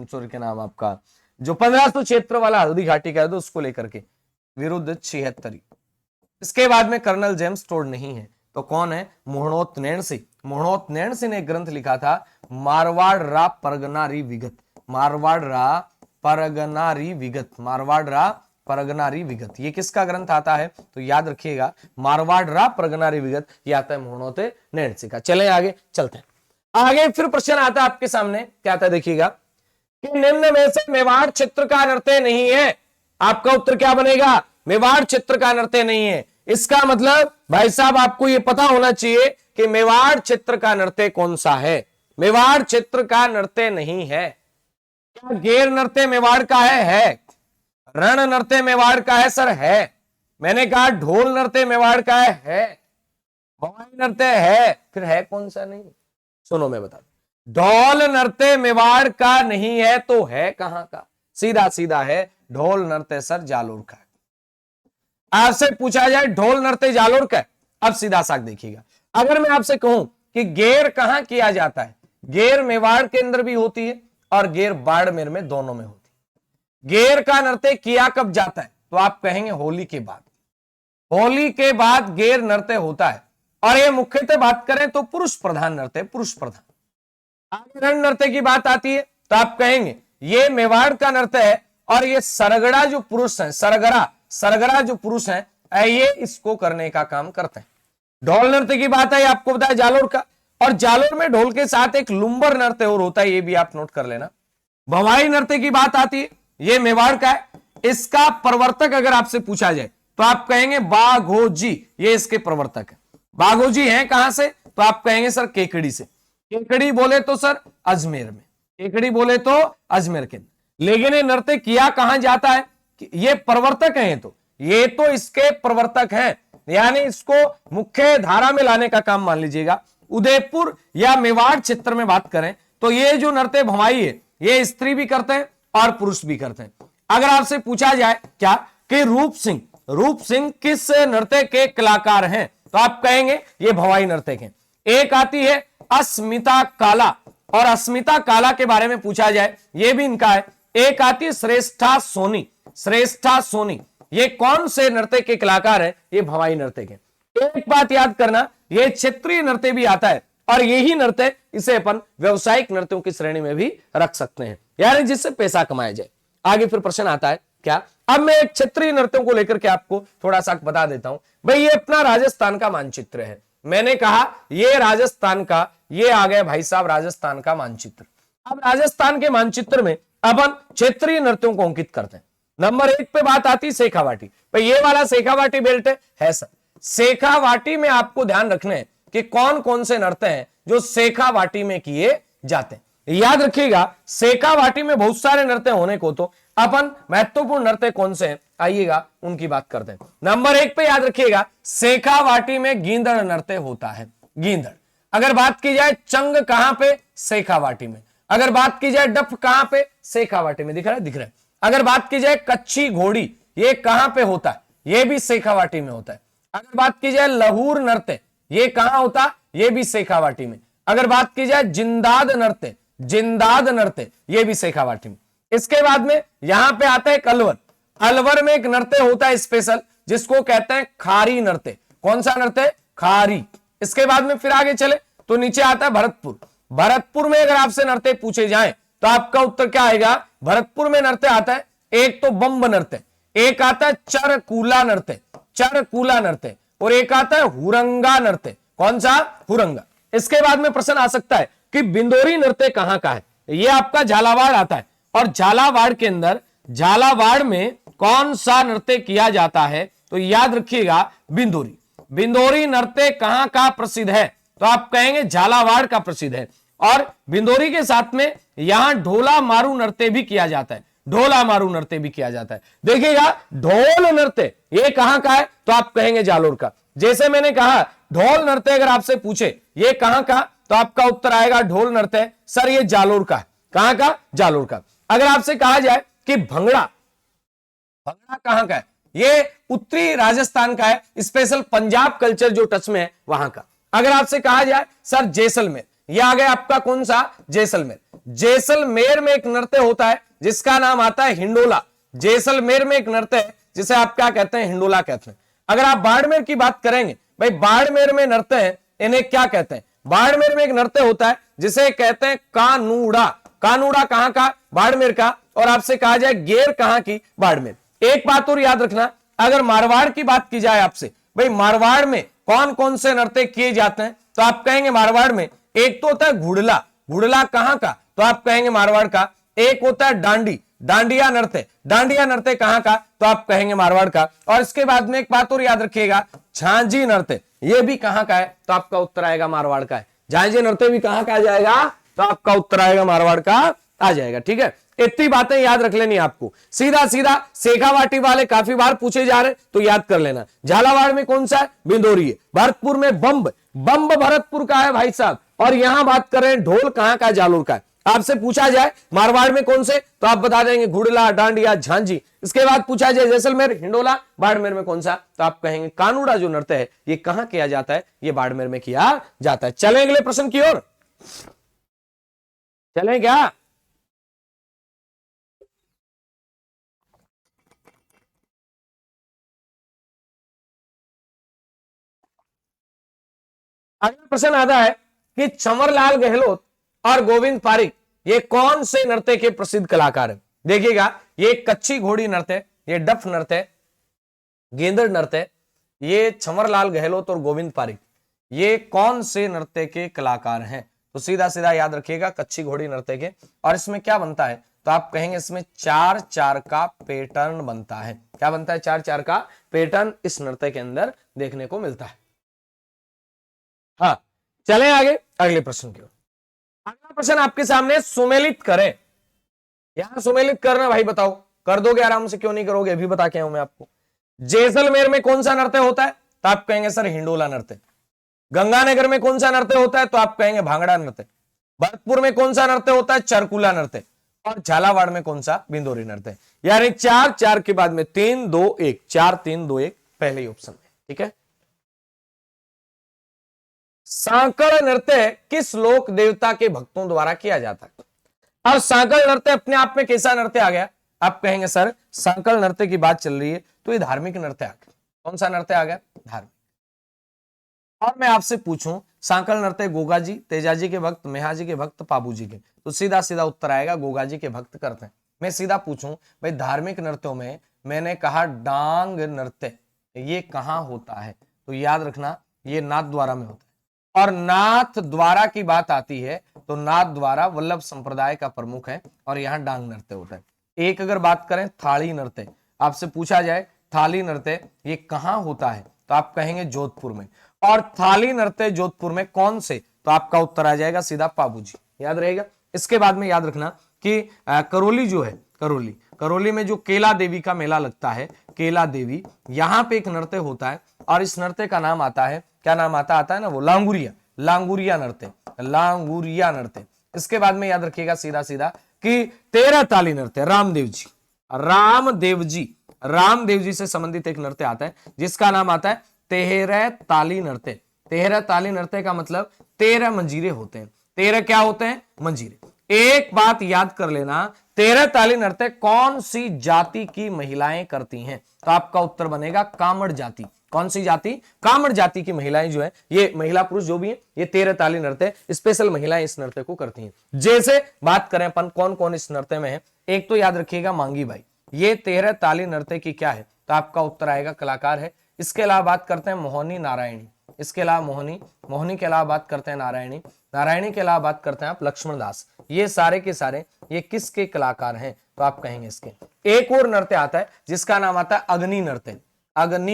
[SPEAKER 1] सॉरी के नाम आपका जो 1500 क्षेत्र वाला हल्दी घाटी का है तो उसको लेकर के विरुद्ध 76। इसके बाद में कर्नल जेम्स टोड नहीं है तो कौन है? मोहनोत नैणसी। मोहनोत नैणसी ने एक ग्रंथ लिखा था मारवाड़ रा परगनारी विगत, मारवाड़ रा परगनारी विगत, मारवाड़ रा परगनारी विगत। ये किसका ग्रंथ आता है? तो याद रखिएगा मारवाड़ रा परगनारी विगत, ये आता है मोहनोत नैणसी का। चले आगे चलते हैं। आगे फिर प्रश्न आता है आपके सामने, क्या आता है देखिएगा कि निम्न में से मेवाड़ क्षेत्र का नृत्य नहीं है। आपका उत्तर क्या बनेगा? मेवाड़ क्षेत्र का नृत्य नहीं है। इसका मतलब भाई साहब आपको यह पता होना चाहिए कि मेवाड़ क्षेत्र का नृत्य कौन सा है। मेवाड़ क्षेत्र का नृत्य नहीं है। क्या गेर नृत्य मेवाड़ का है? रण नृत्य मेवाड़ का है सर? है। मैंने कहा ढोल नृत्य मेवाड़ का है। भवाई नृत्य है, फिर है कौन सा? नहीं सुनो मैं बता दूं, ढोल नृत्य मेवाड़ का नहीं है तो है कहां का? सीधा सीधा है ढोल नृत्य सर जालोर का। आपसे पूछा जाए ढोल नृत्य जालोर का, अब सीधा साग देखिएगा। अगर मैं आपसे कहूं कि गेर कहां किया जाता है, गेर मेवाड़ के अंदर भी होती है और गेर बाड़मेर में, दोनों में होती है। गेर का नृत्य किया कब जाता है? तो आप कहेंगे होली के बाद। होली के बाद गेर नृत्य होता है और ये मुख्यतः बात करें तो पुरुष प्रधान नृत्य, पुरुष प्रधान। आगे रण नृत्य की बात आती है तो आप कहेंगे ये मेवाड़ का नृत्य है और ये सरगड़ा जो पुरुष है, सरगरा जो पुरुष है, ये इसको करने का काम करते हैं। ढोल नृत्य की बात है आपको बताया जालोर का, और जालोर में ढोल के साथ एक लुम्बर नृत्य और होता है, ये भी आप नोट कर लेना। भवाई नृत्य की बात आती है, ये मेवाड़ का है। इसका प्रवर्तक अगर आपसे पूछा जाए तो आप कहेंगे बाघोजी, ये इसके प्रवर्तक है। बाघोजी हैं कहां से? तो आप कहेंगे सर केकड़ी से। केकड़ी बोले तो सर अजमेर में, केकड़ी बोले तो अजमेर के। लेकिन ये नृत्य किया कहां जाता है? ये प्रवर्तक हैं, तो ये तो इसके प्रवर्तक हैं, यानी इसको मुख्य धारा में लाने का काम मान लीजिएगा। उदयपुर या मेवाड़ क्षेत्र में बात करें तो ये जो नृत्य भवाई है ये स्त्री भी करते हैं और पुरुष भी करते हैं। अगर आपसे पूछा जाए क्या कि रूप सिंह किस नृत्य के कलाकार हैं, तो आप कहेंगे ये भवाई नृत्य के। एक आती है अस्मिता काला, और अस्मिता काला के बारे में पूछा जाए ये भी इनका है। एक आती है श्रेष्ठा सोनी, श्रेष्ठा सोनी, ये कौन से नृत्य के कलाकार है? ये भवाई नृत्य के। एक बात याद करना, ये क्षेत्रीय नृत्य भी आता है और यही नृत्य इसे अपन व्यवसायिक नृत्यों की श्रेणी में भी रख सकते हैं, यानी जिससे पैसा कमाया जाए। आगे फिर प्रश्न आता है क्या? अब मैं एक क्षेत्रीय नृत्यों को लेकर के आपको थोड़ा सा बता देता हूं। भाई ये अपना राजस्थान का मानचित्र है। मैंने कहा ये राजस्थान का, ये आ गया भाई साहब राजस्थान का मानचित्र। अब राजस्थान के मानचित्र में अपन क्षेत्रीय नृत्यों को अंकित करते हैं। नंबर 1 पे बात आती शेखावाटी। भाई ये वाला शेखावाटी बेल्ट है सर। शेखावाटी में आपको ध्यान रखना है कि कौन कौन से नृत्य हैं जो शेखावाटी में किए जाते हैं। याद रखिएगा शेखावाटी में बहुत सारे नृत्य होने को, तो अपन महत्वपूर्ण नृत्य कौन से हैं आइएगा उनकी बात करते हैं। नंबर 1 पे याद रखिएगा शेखावाटी में गींदड़ नृत्य होता है। गींदड़। अगर बात की जाए चंग कहां पे? शेखावाटी में। अगर बात की जाए डफ कहां पे? शेखावाटी में। दिख रहा है? दिख रहा है। अगर बात की जाए कच्ची घोड़ी, ये कहां पे होता है? ये भी शेखावाटी में होता है। अगर बात की जाए लहूर नृत्य, ये कहां होता है? ये भी शेखावाटी में। अगर बात की जाए जिंदाद नृत्य, जिंदाद नृत्य, ये भी शेखावाटी में। इसके बाद में यहां पे आता है अलवर। अलवर में एक नृत्य होता है स्पेशल जिसको कहते हैं खारी नृत्य। कौन सा नृत्य? खारी। इसके बाद में फिर आगे चले तो नीचे आता है भरतपुर। भरतपुर में अगर आपसे नृत्य पूछे जाएं तो आपका उत्तर क्या आएगा? भरतपुर में नृत्य आता है एक तो बम्ब नृत्य, एक आता है चरकूला नृत्य, चरकूला नृत्य, और एक आता है हुरंगा नृत्य। कौन सा? हुरंगा। इसके बाद में प्रश्न आ सकता है कि बिंदोरी नृत्य कहां का है? यह आपका झालावाड़ आता है, और झालावाड़ के अंदर, झालावाड़ में कौन सा नृत्य किया जाता है? तो याद रखिएगा बिंदोरी। बिंदोरी नृत्य कहां का प्रसिद्ध है? तो आप कहेंगे झालावाड़ का प्रसिद्ध है। और बिंदोरी के साथ में यहां ढोला मारू नृत्य भी किया जाता है, ढोला मारू नृत्य भी किया जाता है। देखिएगा ढोल नृत्य ये कहां का है? तो आप कहेंगे जालोर का। जैसे मैंने कहा ढोल नृत्य अगर आपसे पूछे ये कहां का, तो आपका उत्तर आएगा ढोल नृत्य सर ये जालोर का है। कहां का? जालोर का। अगर आपसे कहा जाए कि भंगड़ा, भंगड़ा कहां का है? ये उत्तरी राजस्थान का है, स्पेशल पंजाब कल्चर जो टच में है वहां का। अगर आपसे कहा जाए सर जैसलमेर, ये आ गया आपका कौन सा? जैसलमेर। जैसलमेर में एक नृत्य होता है जिसका नाम आता है हिंडोला। जैसलमेर में एक नृत्य है जिसे आप क्या कहते हैं? हिंडोला कहते हैं। अगर आप बाड़मेर की बात करेंगे, भाई बाड़मेर में नृत्य है, इन्हें क्या कहते हैं? बाड़मेर में एक नृत्य होता है जिसे कहते हैं कानूड़ा। कानूड़ा कहां का? बाड़मेर का। और आपसे कहा जाए गेर कहां की? बाड़मेर। एक बात और याद रखना, अगर मारवाड़ की बात की जाए आपसे, भाई मारवाड़ में कौन कौन से नृत्य किए जाते हैं? तो आप कहेंगे मारवाड़ में एक तो होता है घुड़ला। घुड़ला कहां का? तो आप कहेंगे मारवाड़ का। एक होता है डांडी, डांडिया नृत्य। डांडिया नृत्य कहां का? तो आप कहेंगे मारवाड़ का। और इसके बाद में एक बात और याद रखिएगा, झांझी नृत्य ये भी कहां का है? तो आपका उत्तर आएगा मारवाड़ का है। झांझी नृत्य भी कहां का आ जाएगा? तो आपका उत्तर आएगा मारवाड़ का आ जाएगा। ठीक है, इतनी बातें याद रख लेनी आपको। सीधा सीधा शेखावाटी वाले काफी बार पूछे जा रहे, तो याद कर लेना। झालावाड़ में कौन सा है? बिंदोरी है। भरतपुर में बम्ब, बम्ब भरतपुर का है भाई साहब। और यहां बात कर रहे हैं ढोल कहां का? जालोर का है। आपसे पूछा जाए मारवाड़ में कौन से, तो आप बता देंगे घुड़ला, डांडिया, झांझी। इसके बाद पूछा जाए जैसलमेर, हिंडोला, बाड़मेर में कौन सा, तो आप कहेंगे कानूड़ा जो नृत्य है ये कहां किया जाता है? ये बाड़मेर में किया जाता है। चलें अगले प्रश्न की ओर, चलें क्या? अगला प्रश्न आता है कि चंवरलाल गहलोत और गोविंद पारिक ये कौन से नृत्य के प्रसिद्ध कलाकार हैं? देखिएगा ये कच्ची घोड़ी नृत्य, ये डफ नृत्य, गेंदड़ नृत्य, ये चंवरलाल गहलोत और गोविंद पारिक ये कौन से नृत्य के कलाकार हैं? तो सीधा सीधा याद रखिएगा कच्ची घोड़ी नृत्य के। और इसमें क्या बनता है? तो आप कहेंगे इसमें 4-4 का पैटर्न बनता है। क्या बनता है? 4-4 का पैटर्न इस नृत्य के अंदर देखने को मिलता है। हाँ, चलें आगे अगले प्रश्न की ओर। अगला प्रश्न आपके सामने, सुमेलित करें। यहां सुमेलित करना भाई बताओ, कर दोगे आराम से, क्यों नहीं करोगे? अभी बता के आऊं मैं आपको। जैसलमेर में कौन सा नृत्य होता है? तो आप कहेंगे सर हिंडोला नृत्य। गंगानगर में कौन सा नृत्य होता है? तो आप कहेंगे भांगड़ा नृत्य। भरतपुर में कौन सा नृत्य होता है? चरकुला नृत्य। और झालावाड़ में कौन सा? बिंदोरी नृत्य। यानी 4-4 के बाद में 3-2-1, 4-3-2-1 पहले ही ऑप्शन में। ठीक है, सांकड़ नृत्य किस लोक देवता के भक्तों द्वारा किया जाता है? और सांकड़ नृत्य अपने आप में कैसा नृत्य आ गया? आप कहेंगे सर सांकड़ नृत्य की बात चल रही है तो ये धार्मिक नृत्य आ गया। कौन सा नृत्य आ गया? धार्मिक। और मैं आपसे पूछूं सांकड़ नृत्य गोगा जी, तेजा जी के भक्त, मेहा जी के भक्त, पाबू जी के, तो सीधा सीधा उत्तर आएगा गोगा जी के भक्त करते हैं। मैं सीधा पूछूं भाई धार्मिक नृत्यों में मैंने कहा डांग नृत्य ये कहां होता है? तो याद रखना ये नाथ द्वारा में होता है। और नाथ द्वारा की बात आती है तो नाथ द्वारा वल्लभ संप्रदाय का प्रमुख है और यहां डांग नृत्य होता है। एक अगर बात करें थाली नृत्य, आपसे पूछा जाए थाली नृत्य ये कहां होता है? तो आप कहेंगे जोधपुर में। और थाली नृत्य जोधपुर में कौन से? तो आपका उत्तर आ जाएगा सीधा पाबू जी, याद रहेगा। इसके बाद में याद रखना कि करौली जो है, करौली में जो केला देवी का मेला लगता है, केला देवी, यहां पे एक नृत्य होता है और इस नृत्य का नाम आता है, क्या नाम आता है ना, वो लांगुरिया, लांगुरिया नृत्य, लांगुरिया नृत्य। इसके बाद में याद रखिएगा सीधा सीधा कि 13 ताली नृत्य, रामदेव जी, रामदेव जी से संबंधित एक नृत्य आता है जिसका नाम आता है 13 ताली नृत्य। 13 ताली नृत्य का मतलब 13 मंजीरे होते हैं। 13 क्या होते हैं? मंजीरे। एक बात याद कर लेना, 13 ताली नृत्य कौन सी जाति की महिलाएं करती हैं? तो आपका उत्तर बनेगा कामड़ जाति। कौन सी जाति? कामड़ जाति की महिलाएं जो है, ये महिला पुरुष जो भी है, ये 13 ताली नृत्य स्पेशल महिलाएं इस नृत्य को करती हैं। जैसे बात करें अपन कौन कौन इस नृत्य में है, एक तो याद रखिएगा मांगी बाई, ये 13 ताली नृत्य की क्या है? तो आपका उत्तर आएगा कलाकार है। इसके अलावा बात करते हैं मोहनी नारायणी, इसके अलावा मोहनी के अलावा बात करते हैं नारायणी के अलावा बात करते हैं आप लक्ष्मण दास। ये सारे के सारे ये किसके कलाकार हैं? तो आप कहेंगे इसके। एक और नृत्य आता है जिसका नाम आता है अग्नि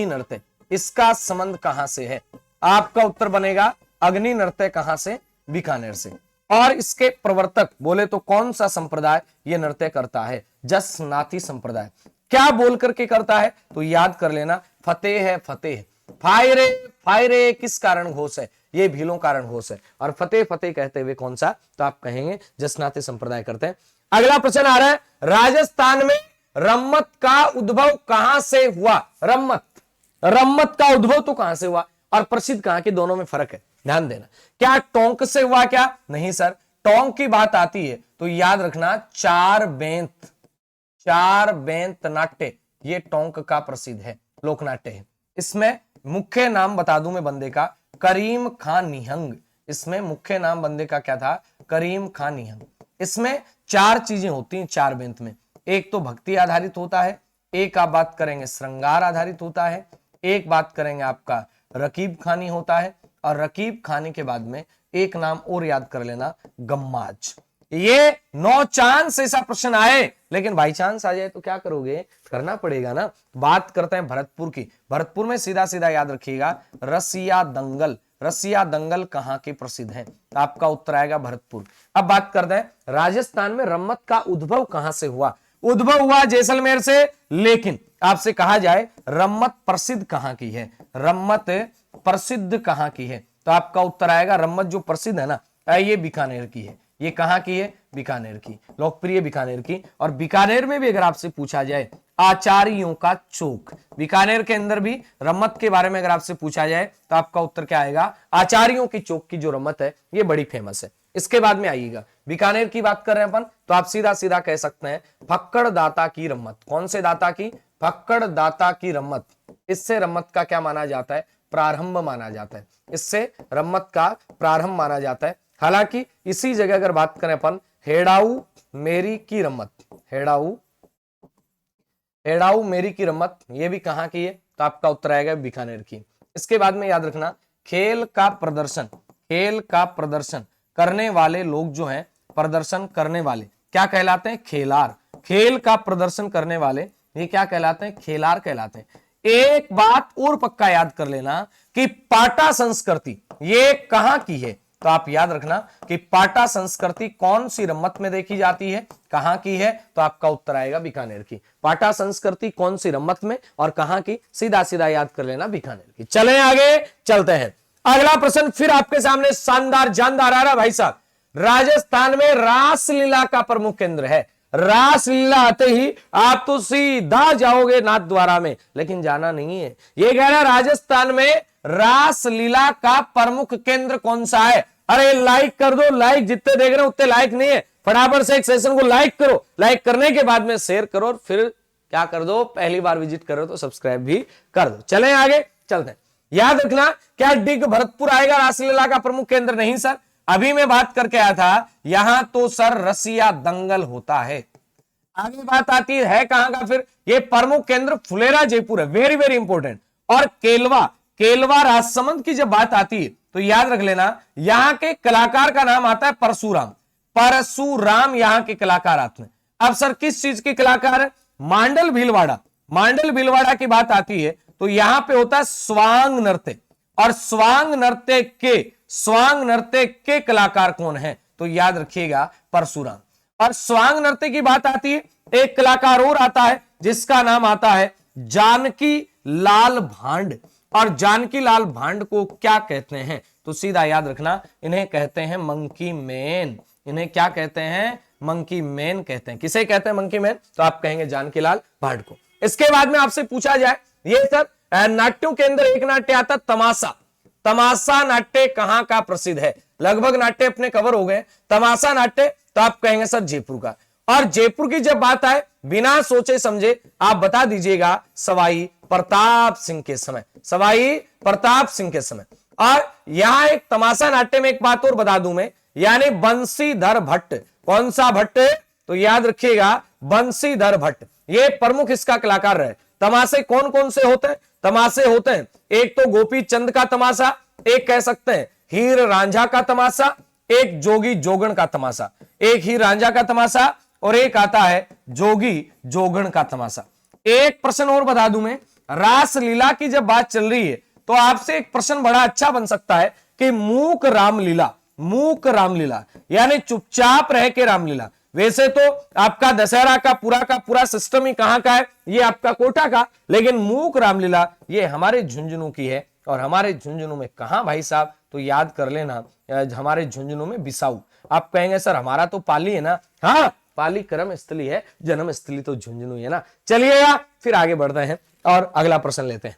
[SPEAKER 1] नृत्य। इसका संबंध कहां से है? आपका उत्तर बनेगा अग्नि नृत्य कहां से? बीकानेर से। और इसके प्रवर्तक बोले तो कौन सा संप्रदाय ये नृत्य करता है? जसनाती संप्रदाय। क्या बोल करके करता है? तो याद कर लेना, फतेह है फतेह। फायरे फायरे किस कारण घोष है? ये भीलों कारण घोष है। और फतेह फतेह कहते हुए कौन सा? तो आप कहेंगे जसनाती संप्रदाय करते हैं। अगला प्रश्न आ रहा है, राजस्थान में रम्मत का उद्भव कहां से हुआ? रम्मत का उद्भव तो कहां से हुआ और प्रसिद्ध कहां के? दोनों में फर्क है, ध्यान देना। क्या टोंक से हुआ क्या? नहीं सर, टोंक की बात आती है तो याद रखना चार बेंत नाट्य, ये टोंक का प्रसिद्ध है, लोकनाट्य है। इसमें मुख्य नाम बता दूं मैं बंदे का, करीम खान निहंग। इसमें मुख्य नाम बंदे का क्या था? करीम खान निहंग। इसमें चार चीजें होती हैं चार बेंत में। एक तो भक्ति आधारित होता है, एक आप बात करेंगे श्रृंगार आधारित होता है, एक बात करेंगे आपका रकीब खानी होता है, और रकीब खानी के बाद में एक नाम और याद कर लेना, गम्माज। ये 9 चांस ऐसा प्रश्न आए, लेकिन बाई चांस आ जाए तो क्या करोगे? करना पड़ेगा ना। बात करते हैं भरतपुर की। भरतपुर में सीधा सीधा याद रखिएगा, रसिया दंगल। रसिया दंगल कहां के प्रसिद्ध है? तो आपका उत्तर आएगा भरतपुर। अब बात करते हैं राजस्थान में रम्मत का उद्भव कहां से हुआ? उद्भव हुआ जैसलमेर से, लेकिन आपसे कहा जाए रम्मत प्रसिद्ध कहां की है? रम्मत प्रसिद्ध कहां की है? तो आपका उत्तर आएगा, रम्मत जो प्रसिद्ध है ना, ये बीकानेर की है। ये कहां की है? बीकानेर की, लोकप्रिय बीकानेर की। और बीकानेर में भी अगर आपसे पूछा जाए आचार्यों का चौक, बीकानेर के अंदर भी रम्मत के बारे में अगर आपसे पूछा जाए तो आपका उत्तर क्या आएगा? आचार्यों की चौक की जो रम्मत है ये बड़ी फेमस है। इसके बाद में आइएगा, बीकानेर की बात कर रहे हैं अपन, तो आप सीधा सीधा कह सकते हैं फक्कड़ दाता की रम्मत। कौन से दाता की? फक्कड़ दाता की रम्मत। इससे रम्मत का क्या माना जाता है? प्रारंभ माना जाता है। इससे रम्मत का प्रारंभ माना जाता है। हालांकि इसी जगह अगर बात करें अपन हेड़ाऊ मेरी की रम्मत, हेड़ाऊ मेरी की रम्मत, ये भी कहां की है? तो आपका उत्तर आएगा बीकानेर की। इसके बाद में याद रखना, खेल का प्रदर्शन करने वाले लोग जो हैं, प्रदर्शन करने वाले क्या कहलाते हैं? खेलार। खेल का प्रदर्शन करने वाले ये क्या कहलाते हैं? खेलार कहलाते हैं। एक बात और पक्का याद कर लेना कि पाटा संस्कृति ये कहां की है? तो आप याद रखना कि पाटा संस्कृति कौन सी रम्मत में देखी जाती है, कहां की है? तो आपका उत्तर आएगा बीकानेर की। पाटा संस्कृति कौन सी रम्मत में और कहां की? सीधा सीधा याद कर लेना, बीकानेर की। चलें आगे चलते हैं। अगला प्रश्न फिर आपके सामने शानदार जानदार आ रहा भाई साहब। राजस्थान में रासलीला का प्रमुख केंद्र है। रासलीला आते ही आप तो सीधा जाओगे नाथ द्वारा में, लेकिन जाना नहीं है। ये कह रहा है राजस्थान में रासलीला का प्रमुख केंद्र कौन सा है? अरे लाइक कर दो, लाइक जितने देख रहे हो उतने लाइक नहीं है, फटाफट से एक सेशन को लाइक करो। लाइक करने के बाद में शेयर करो और फिर क्या कर दो, पहली बार विजिट करो तो सब्सक्राइब भी कर दो। चलें आगे चलते हैं। याद रखना, क्या डिग भरतपुर आएगा रासलीला का प्रमुख केंद्र? नहीं सर, अभी मैं बात करके आया था, यहां तो सर रसिया दंगल होता है। आगे बात आती है कहां का? फिर ये प्रमुख केंद्र फुलेरा जयपुर है, वेरी वेरी इंपॉर्टेंट। और केलवा राजसमंद की जब बात आती है तो याद रख लेना, यहां के कलाकार का नाम आता है परशुराम यहां के कलाकार आते हैं। अब सर किस चीज के कलाकार है? मांडल भीलवाड़ा की बात आती है तो यहां पे होता है स्वांग नृत्य। और स्वांग नृत्य के कलाकार कौन है? तो याद रखिएगा परशुराम। और स्वांग नृत्य की बात आती है, एक कलाकार और आता है जिसका नाम आता है जानकी लाल भांड। और जानकी लाल भांड को क्या कहते हैं? तो सीधा याद रखना, इन्हें कहते हैं मंकी मैन। इन्हें क्या कहते हैं? मंकी मैन कहते हैं। किसे कहते हैं मंकी मैन? तो आप कहेंगे जानकी लाल भांड को। इसके बाद में आपसे पूछा जाए, ये सर नाट्यों के अंदर एक नाट्य आता तमाशा नाट्य कहां का प्रसिद्ध है? लगभग नाट्य अपने कवर हो गए। तमाशा नाट्य तो आप कहेंगे सर जयपुर का। और जयपुर की जब बात आए, बिना सोचे समझे आप बता दीजिएगा सवाई प्रताप सिंह के समय। और यहां एक तमाशा नाट्य में एक बात और बता दूं मैं, यानी बंशीधर भट्ट। कौन सा भट्ट? तो याद रखिएगा बंशीधर भट्ट, ये प्रमुख इसका कलाकार रहे। तमाशे कौन कौन से होते हैं? तमाशे होते हैं, एक तो गोपी चंद का तमाशा, एक कह सकते हैं हीर रांझा का तमाशा, एक जोगी जोगण का तमाशा। एक हीर रांझा का तमाशा और एक आता है जोगी जोगण का तमाशा। एक प्रश्न और बता दूं मैं, रासलीला की जब बात चल रही है तो आपसे एक प्रश्न बड़ा अच्छा बन सकता है कि मूक रामलीला, मूक रामलीला यानी चुपचाप रह के रामलीला। वैसे तो आपका दशहरा का पूरा सिस्टम ही कहां का है, ये आपका कोटा का, लेकिन मूक रामलीला ये हमारे झुंझुनू की है। और हमारे झुंझुनू में कहां भाई साहब, तो याद कर लेना, हमारे झुंझुनू में बिसाऊ। आप कहेंगे सर हमारा तो पाली है ना, हाँ पाली कर्म स्थली है, जन्म स्थली तो झुंझुनू है ना। चलिएगा फिर आगे बढ़ते हैं और अगला प्रश्न लेते हैं।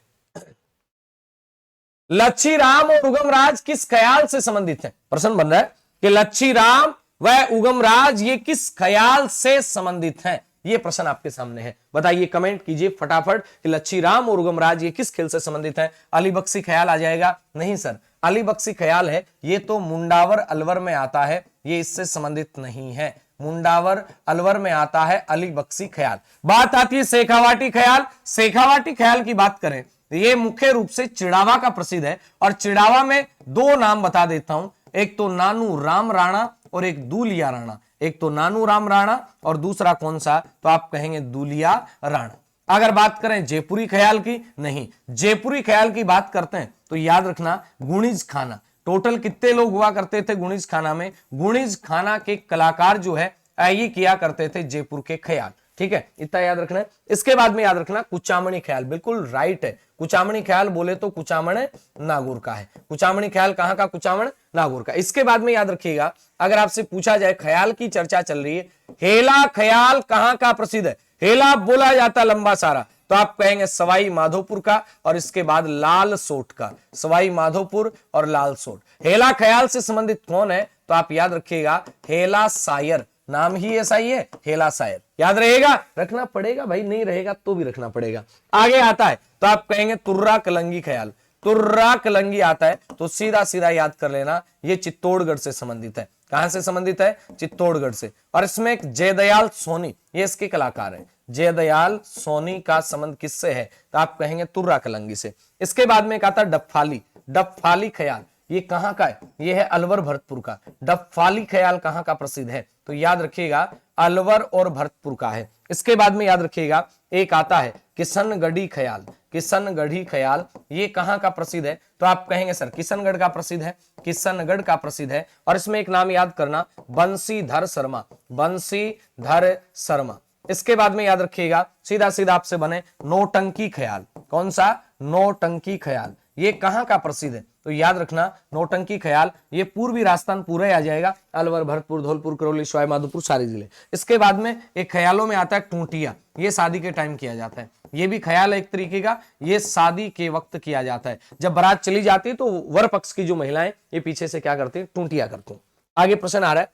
[SPEAKER 1] लच्छी राम और उगम राज किस ख्याल से संबंधित है? प्रश्न बन रहा है कि लच्छी राम व उगम राज ये किस ख्याल से संबंधित हैं? ये प्रश्न आपके सामने है, बताइए, कमेंट कीजिए फटाफट कि लच्छी राम और उगम राज ये किस खेल से संबंधित है। अली बख्शी ख्याल आ जाएगा? नहीं सर, अली बख्शी ख्याल है, ये तो मुंडावर अलवर में आता है, ये इससे संबंधित नहीं है। मुंडावर अलवर में आता है अली बख्शी ख्याल। बात आती है शेखावाटी ख्याल। शेखावाटी ख्याल की बात करें ये मुख्य रूप से चिड़ावा का प्रसिद्ध है, और चिड़ावा में दो नाम बता देता हूं, एक तो नानू राम राणा और एक दूलिया राणा। एक तो नानू राम राणा और दूसरा कौन सा, तो आप कहेंगे दूलिया राणा। अगर बात करें जयपुरी ख्याल की, नहीं, जयपुरी ख्याल की बात करते हैं तो याद रखना गुणिज खाना। टोटल कितने लोग हुआ करते थे गुणिज खाना में? गुणिज खाना के कलाकार जो है ये किया करते थे जयपुर के ख्याल। ठीक है, इतना याद रखना है। इसके बाद में याद रखना कुचामणी ख्याल, बिल्कुल राइट है। कुचामणी ख्याल बोले तो कुचामण नागौर का है। कुचामणी ख्याल कहां का? कुचामण नागौर का। इसके बाद में याद रखिएगा, अगर आपसे पूछा जाए ख्याल की चर्चा चल रही है, हेला ख्याल कहां का प्रसिद्ध है? हेला बोला जाता लंबा सारा, तो आप कहेंगे सवाई माधोपुर का, और इसके बाद लाल सोट का। सवाई माधोपुर और लाल सोट। हेला ख्याल से संबंधित कौन है? तो आप याद रखिएगा हेला सायर, नाम ही ऐसा ही है, हेला सायर। याद रहेगा? रखना पड़ेगा भाई, नहीं रहेगा तो भी रखना पड़ेगा। आगे आता है तो आप कहेंगे तुर्रा कलंगी ख्याल। तुर्रा कलंगी आता है तो सीधा सीधा याद कर लेना, ये चित्तौड़गढ़ से संबंधित है। कहां से संबंधित है? चित्तौड़गढ़ से। और इसमें एक जयदयाल सोनी, ये इसके कलाकार है। जयदयाल सोनी का संबंध किससे है? तो आप कहेंगे तुर्रा कलंगी से। इसके बाद में एक आता है डफाली। डफाली ख्याल ये कहां का है? ये है अलवर भरतपुर का। डफाली ख्याल कहां का प्रसिद्ध है? तो याद रखिएगा अलवर और भरतपुर का है। इसके बाद में याद रखिएगा एक आता है किशनगढ़ी ख्याल। किशनगढ़ी ख्याल ये कहां का प्रसिद्ध है? तो आप कहेंगे सर किशनगढ़ का प्रसिद्ध है, किशनगढ़ का प्रसिद्ध है। और इसमें एक नाम याद करना, बंशीधर शर्मा। बंशीधर शर्मा। इसके बाद में याद रखिएगा सीधा सीधा आपसे बने नौटंकी ख्याल। कौन सा? नौटंकी ख्याल ये कहां का प्रसिद्ध है? तो याद रखना नौटंकी ख्याल ये पूर्वी राजस्थान पूरा आ जाएगा, अलवर भरतपुर धौलपुर करौली सवाई माधोपुर सारे जिले। इसके बाद में एक ख्यालों में आता है टूटिया, ये शादी के टाइम किया जाता है। ये भी ख्याल है एक तरीके का, ये शादी के वक्त किया जाता है। जब बारात चली जाती है तो वर पक्ष की जो महिलाएं ये पीछे से क्या करती है? टूटिया करती है। आगे प्रश्न आ रहा है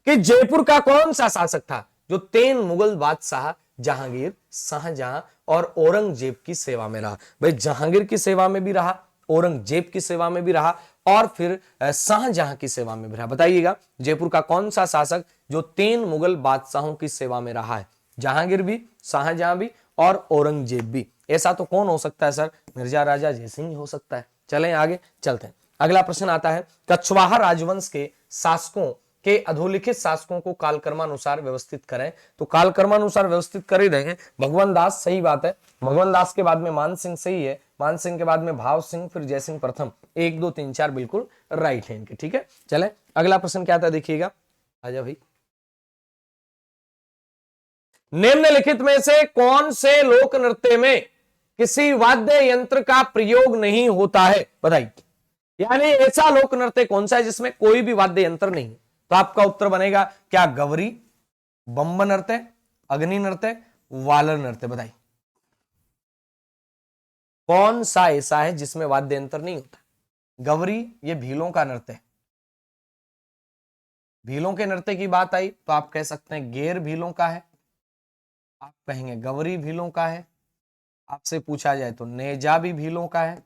[SPEAKER 1] कि जयपुर का कौन सा शासक था जो 3 मुगल बादशाह जहांगीर, शाहजहां और औरंगजेब की सेवा में रहा? भाई जहांगीर की सेवा में भी रहा, औरंगजेब की सेवा में भी रहा, और फिर शाहजहां की सेवा में भी रहा। बताइएगा जयपुर का कौन सा शासक जो 3 मुगल बादशाहों की सेवा में रहा है? जहांगीर भी, शाहजहां भी और औरंगजेब भी। ऐसा तो कौन हो सकता है सर? मिर्जा राजा जयसिंह ही हो सकता है। चलें आगे चलते हैं। अगला प्रश्न आता है कछवाहा राजवंश के शासकों के अधोलिखित शासकों को कालक्रमानुसार व्यवस्थित करें। तो कालक्रमानुसार व्यवस्थित कर ही देंगे। भगवान दास सही बात है, भगवान दास के बाद में मान सिंह सही है, मान सिंह के बाद में भाव सिंह, फिर जयसिंह प्रथम। 1 2 3 4 बिल्कुल राइट है इनके। ठीक है, चले अगला प्रश्न क्या था देखिएगा, आजा भाई। निम्नलिखित में से कौन से लोक नृत्य में किसी वाद्य यंत्र का प्रयोग नहीं होता है? बताइए, यानी ऐसा लोक नृत्य कौन सा है जिसमें कोई भी वाद्य यंत्र नहीं? तो आपका उत्तर बनेगा क्या? गवरी, बम्ब नृत्य, अग्नि नृत्य, वालर नृत्य। बताइए कौन सा ऐसा है जिसमें वाद्य यंत्र नहीं होता? गवरी ये भीलों का नृत्य है। भीलों के नृत्य की बात आई तो आप कह सकते हैं गेर भीलों का है, आप कहेंगे गवरी भीलों का है। आपसे पूछा जाए तो नेजा भी भीलों का है,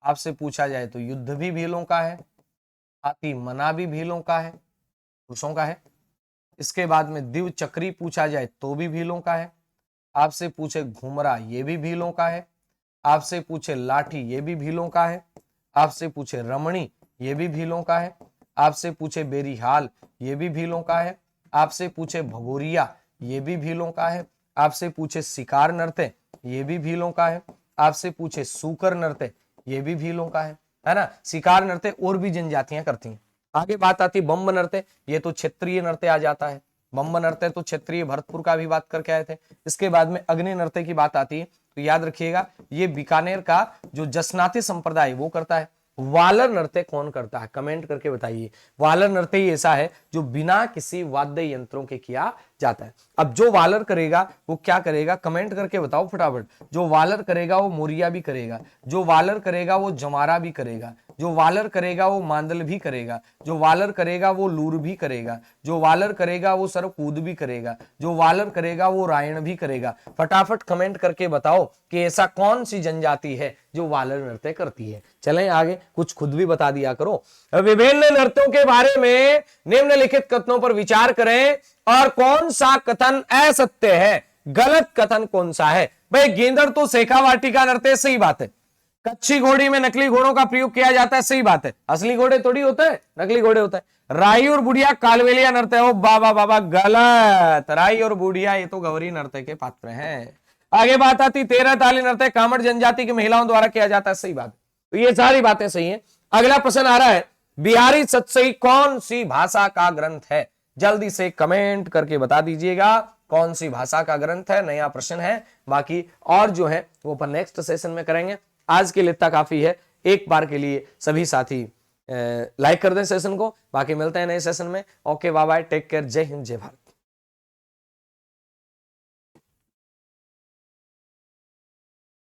[SPEAKER 1] आपसे पूछा जाए तो युद्ध भी भीलों का है, हाथी मना भी भीलों का है, पुरुषों का है। इसके बाद में दिव चक्री पूछा जाए तो भी भीलों का है। आपसे पूछे घुमरा ये भी भीलों का है। आपसे पूछे लाठी ये भी भीलों का है। आपसे पूछे रमणी ये भी भीलों का है। आपसे पूछे बेरीहाल ये भी भीलों का है। आपसे पूछे भगोरिया ये भी भीलों का है। आपसे पूछे शिकार नृत्य ये भी भीलों का है। आपसे पूछे सूकर नृत्य, ये भी भीलों का है ना। शिकार नृत्य और भी जनजातियां करती हैं। आगे बात आती है बम्ब नृत्य, ये तो क्षेत्रीय नृत्य आ जाता है। बम्ब नृत्य तो क्षेत्रीय भरतपुर का भी बात करके आए थे। इसके बाद में अग्नि नृत्य की बात आती है, तो याद रखिएगा ये बीकानेर का जो जसनाती संप्रदाय वो करता है। वालर नृत्य कौन करता है, कमेंट करके बताइए। वालर नृत्य ही ऐसा है जो बिना किसी वाद्य यंत्रों के किया जाता है। अब जो वालर करेगा वो क्या करेगा, कमेंट करके बताओ फटाफट। जो वालर करेगा वो मोरिया भी करेगा, जो वालर करेगा वो जमारा भी करेगा, जो वालर करेगा वो मांदल भी करेगा, जो वालर करेगा वो लूर भी करेगा, जो वालर करेगा वो सरकूद भी करेगा, जो वालर करेगा वो रायण भी करेगा। फटाफट कमेंट करके बताओ कि ऐसा कौन सी जनजाति है जो वालर नृत्य करती है। चलें आगे, कुछ खुद भी बता दिया करो। विभिन्न नृत्यों के बारे में निम्नलिखित कथनों पर विचार करें और कौन सा कथन असत्य है, गलत कथन कौन सा है। भाई गेंदड़ तो शेखावाटी का नृत्य, सही बात है। कच्ची घोड़ी में नकली घोड़ों का प्रयोग किया जाता है, सही बात है। असली घोड़े थोड़ी होते हैं, नकली घोड़े होते हैं। राई और बुढ़िया कालवेलिया नृत्य हो, बाबा बाबा गलत। राई और बुढ़िया ये तो गौरी नृत्य के पात्र हैं। आगे बात आती 13 ताली नृत्य कामड़ जनजाति की महिलाओं द्वारा किया जाता है, सही बात है। तो ये सारी बातें सही है। अगला प्रश्न आ रहा है, बिहारी सतसई कौन सी भाषा का ग्रंथ है। जल्दी से कमेंट करके बता दीजिएगा कौन सी भाषा का ग्रंथ है। नया प्रश्न है, बाकी और जो है वो अपन नेक्स्ट सेशन में करेंगे। आज के लिए इतना काफी है। एक बार के लिए सभी साथी लाइक कर दें सेशन को, बाकी मिलते हैं नए सेशन में। Okay bye bye, take care, जय हिंद जय भारत।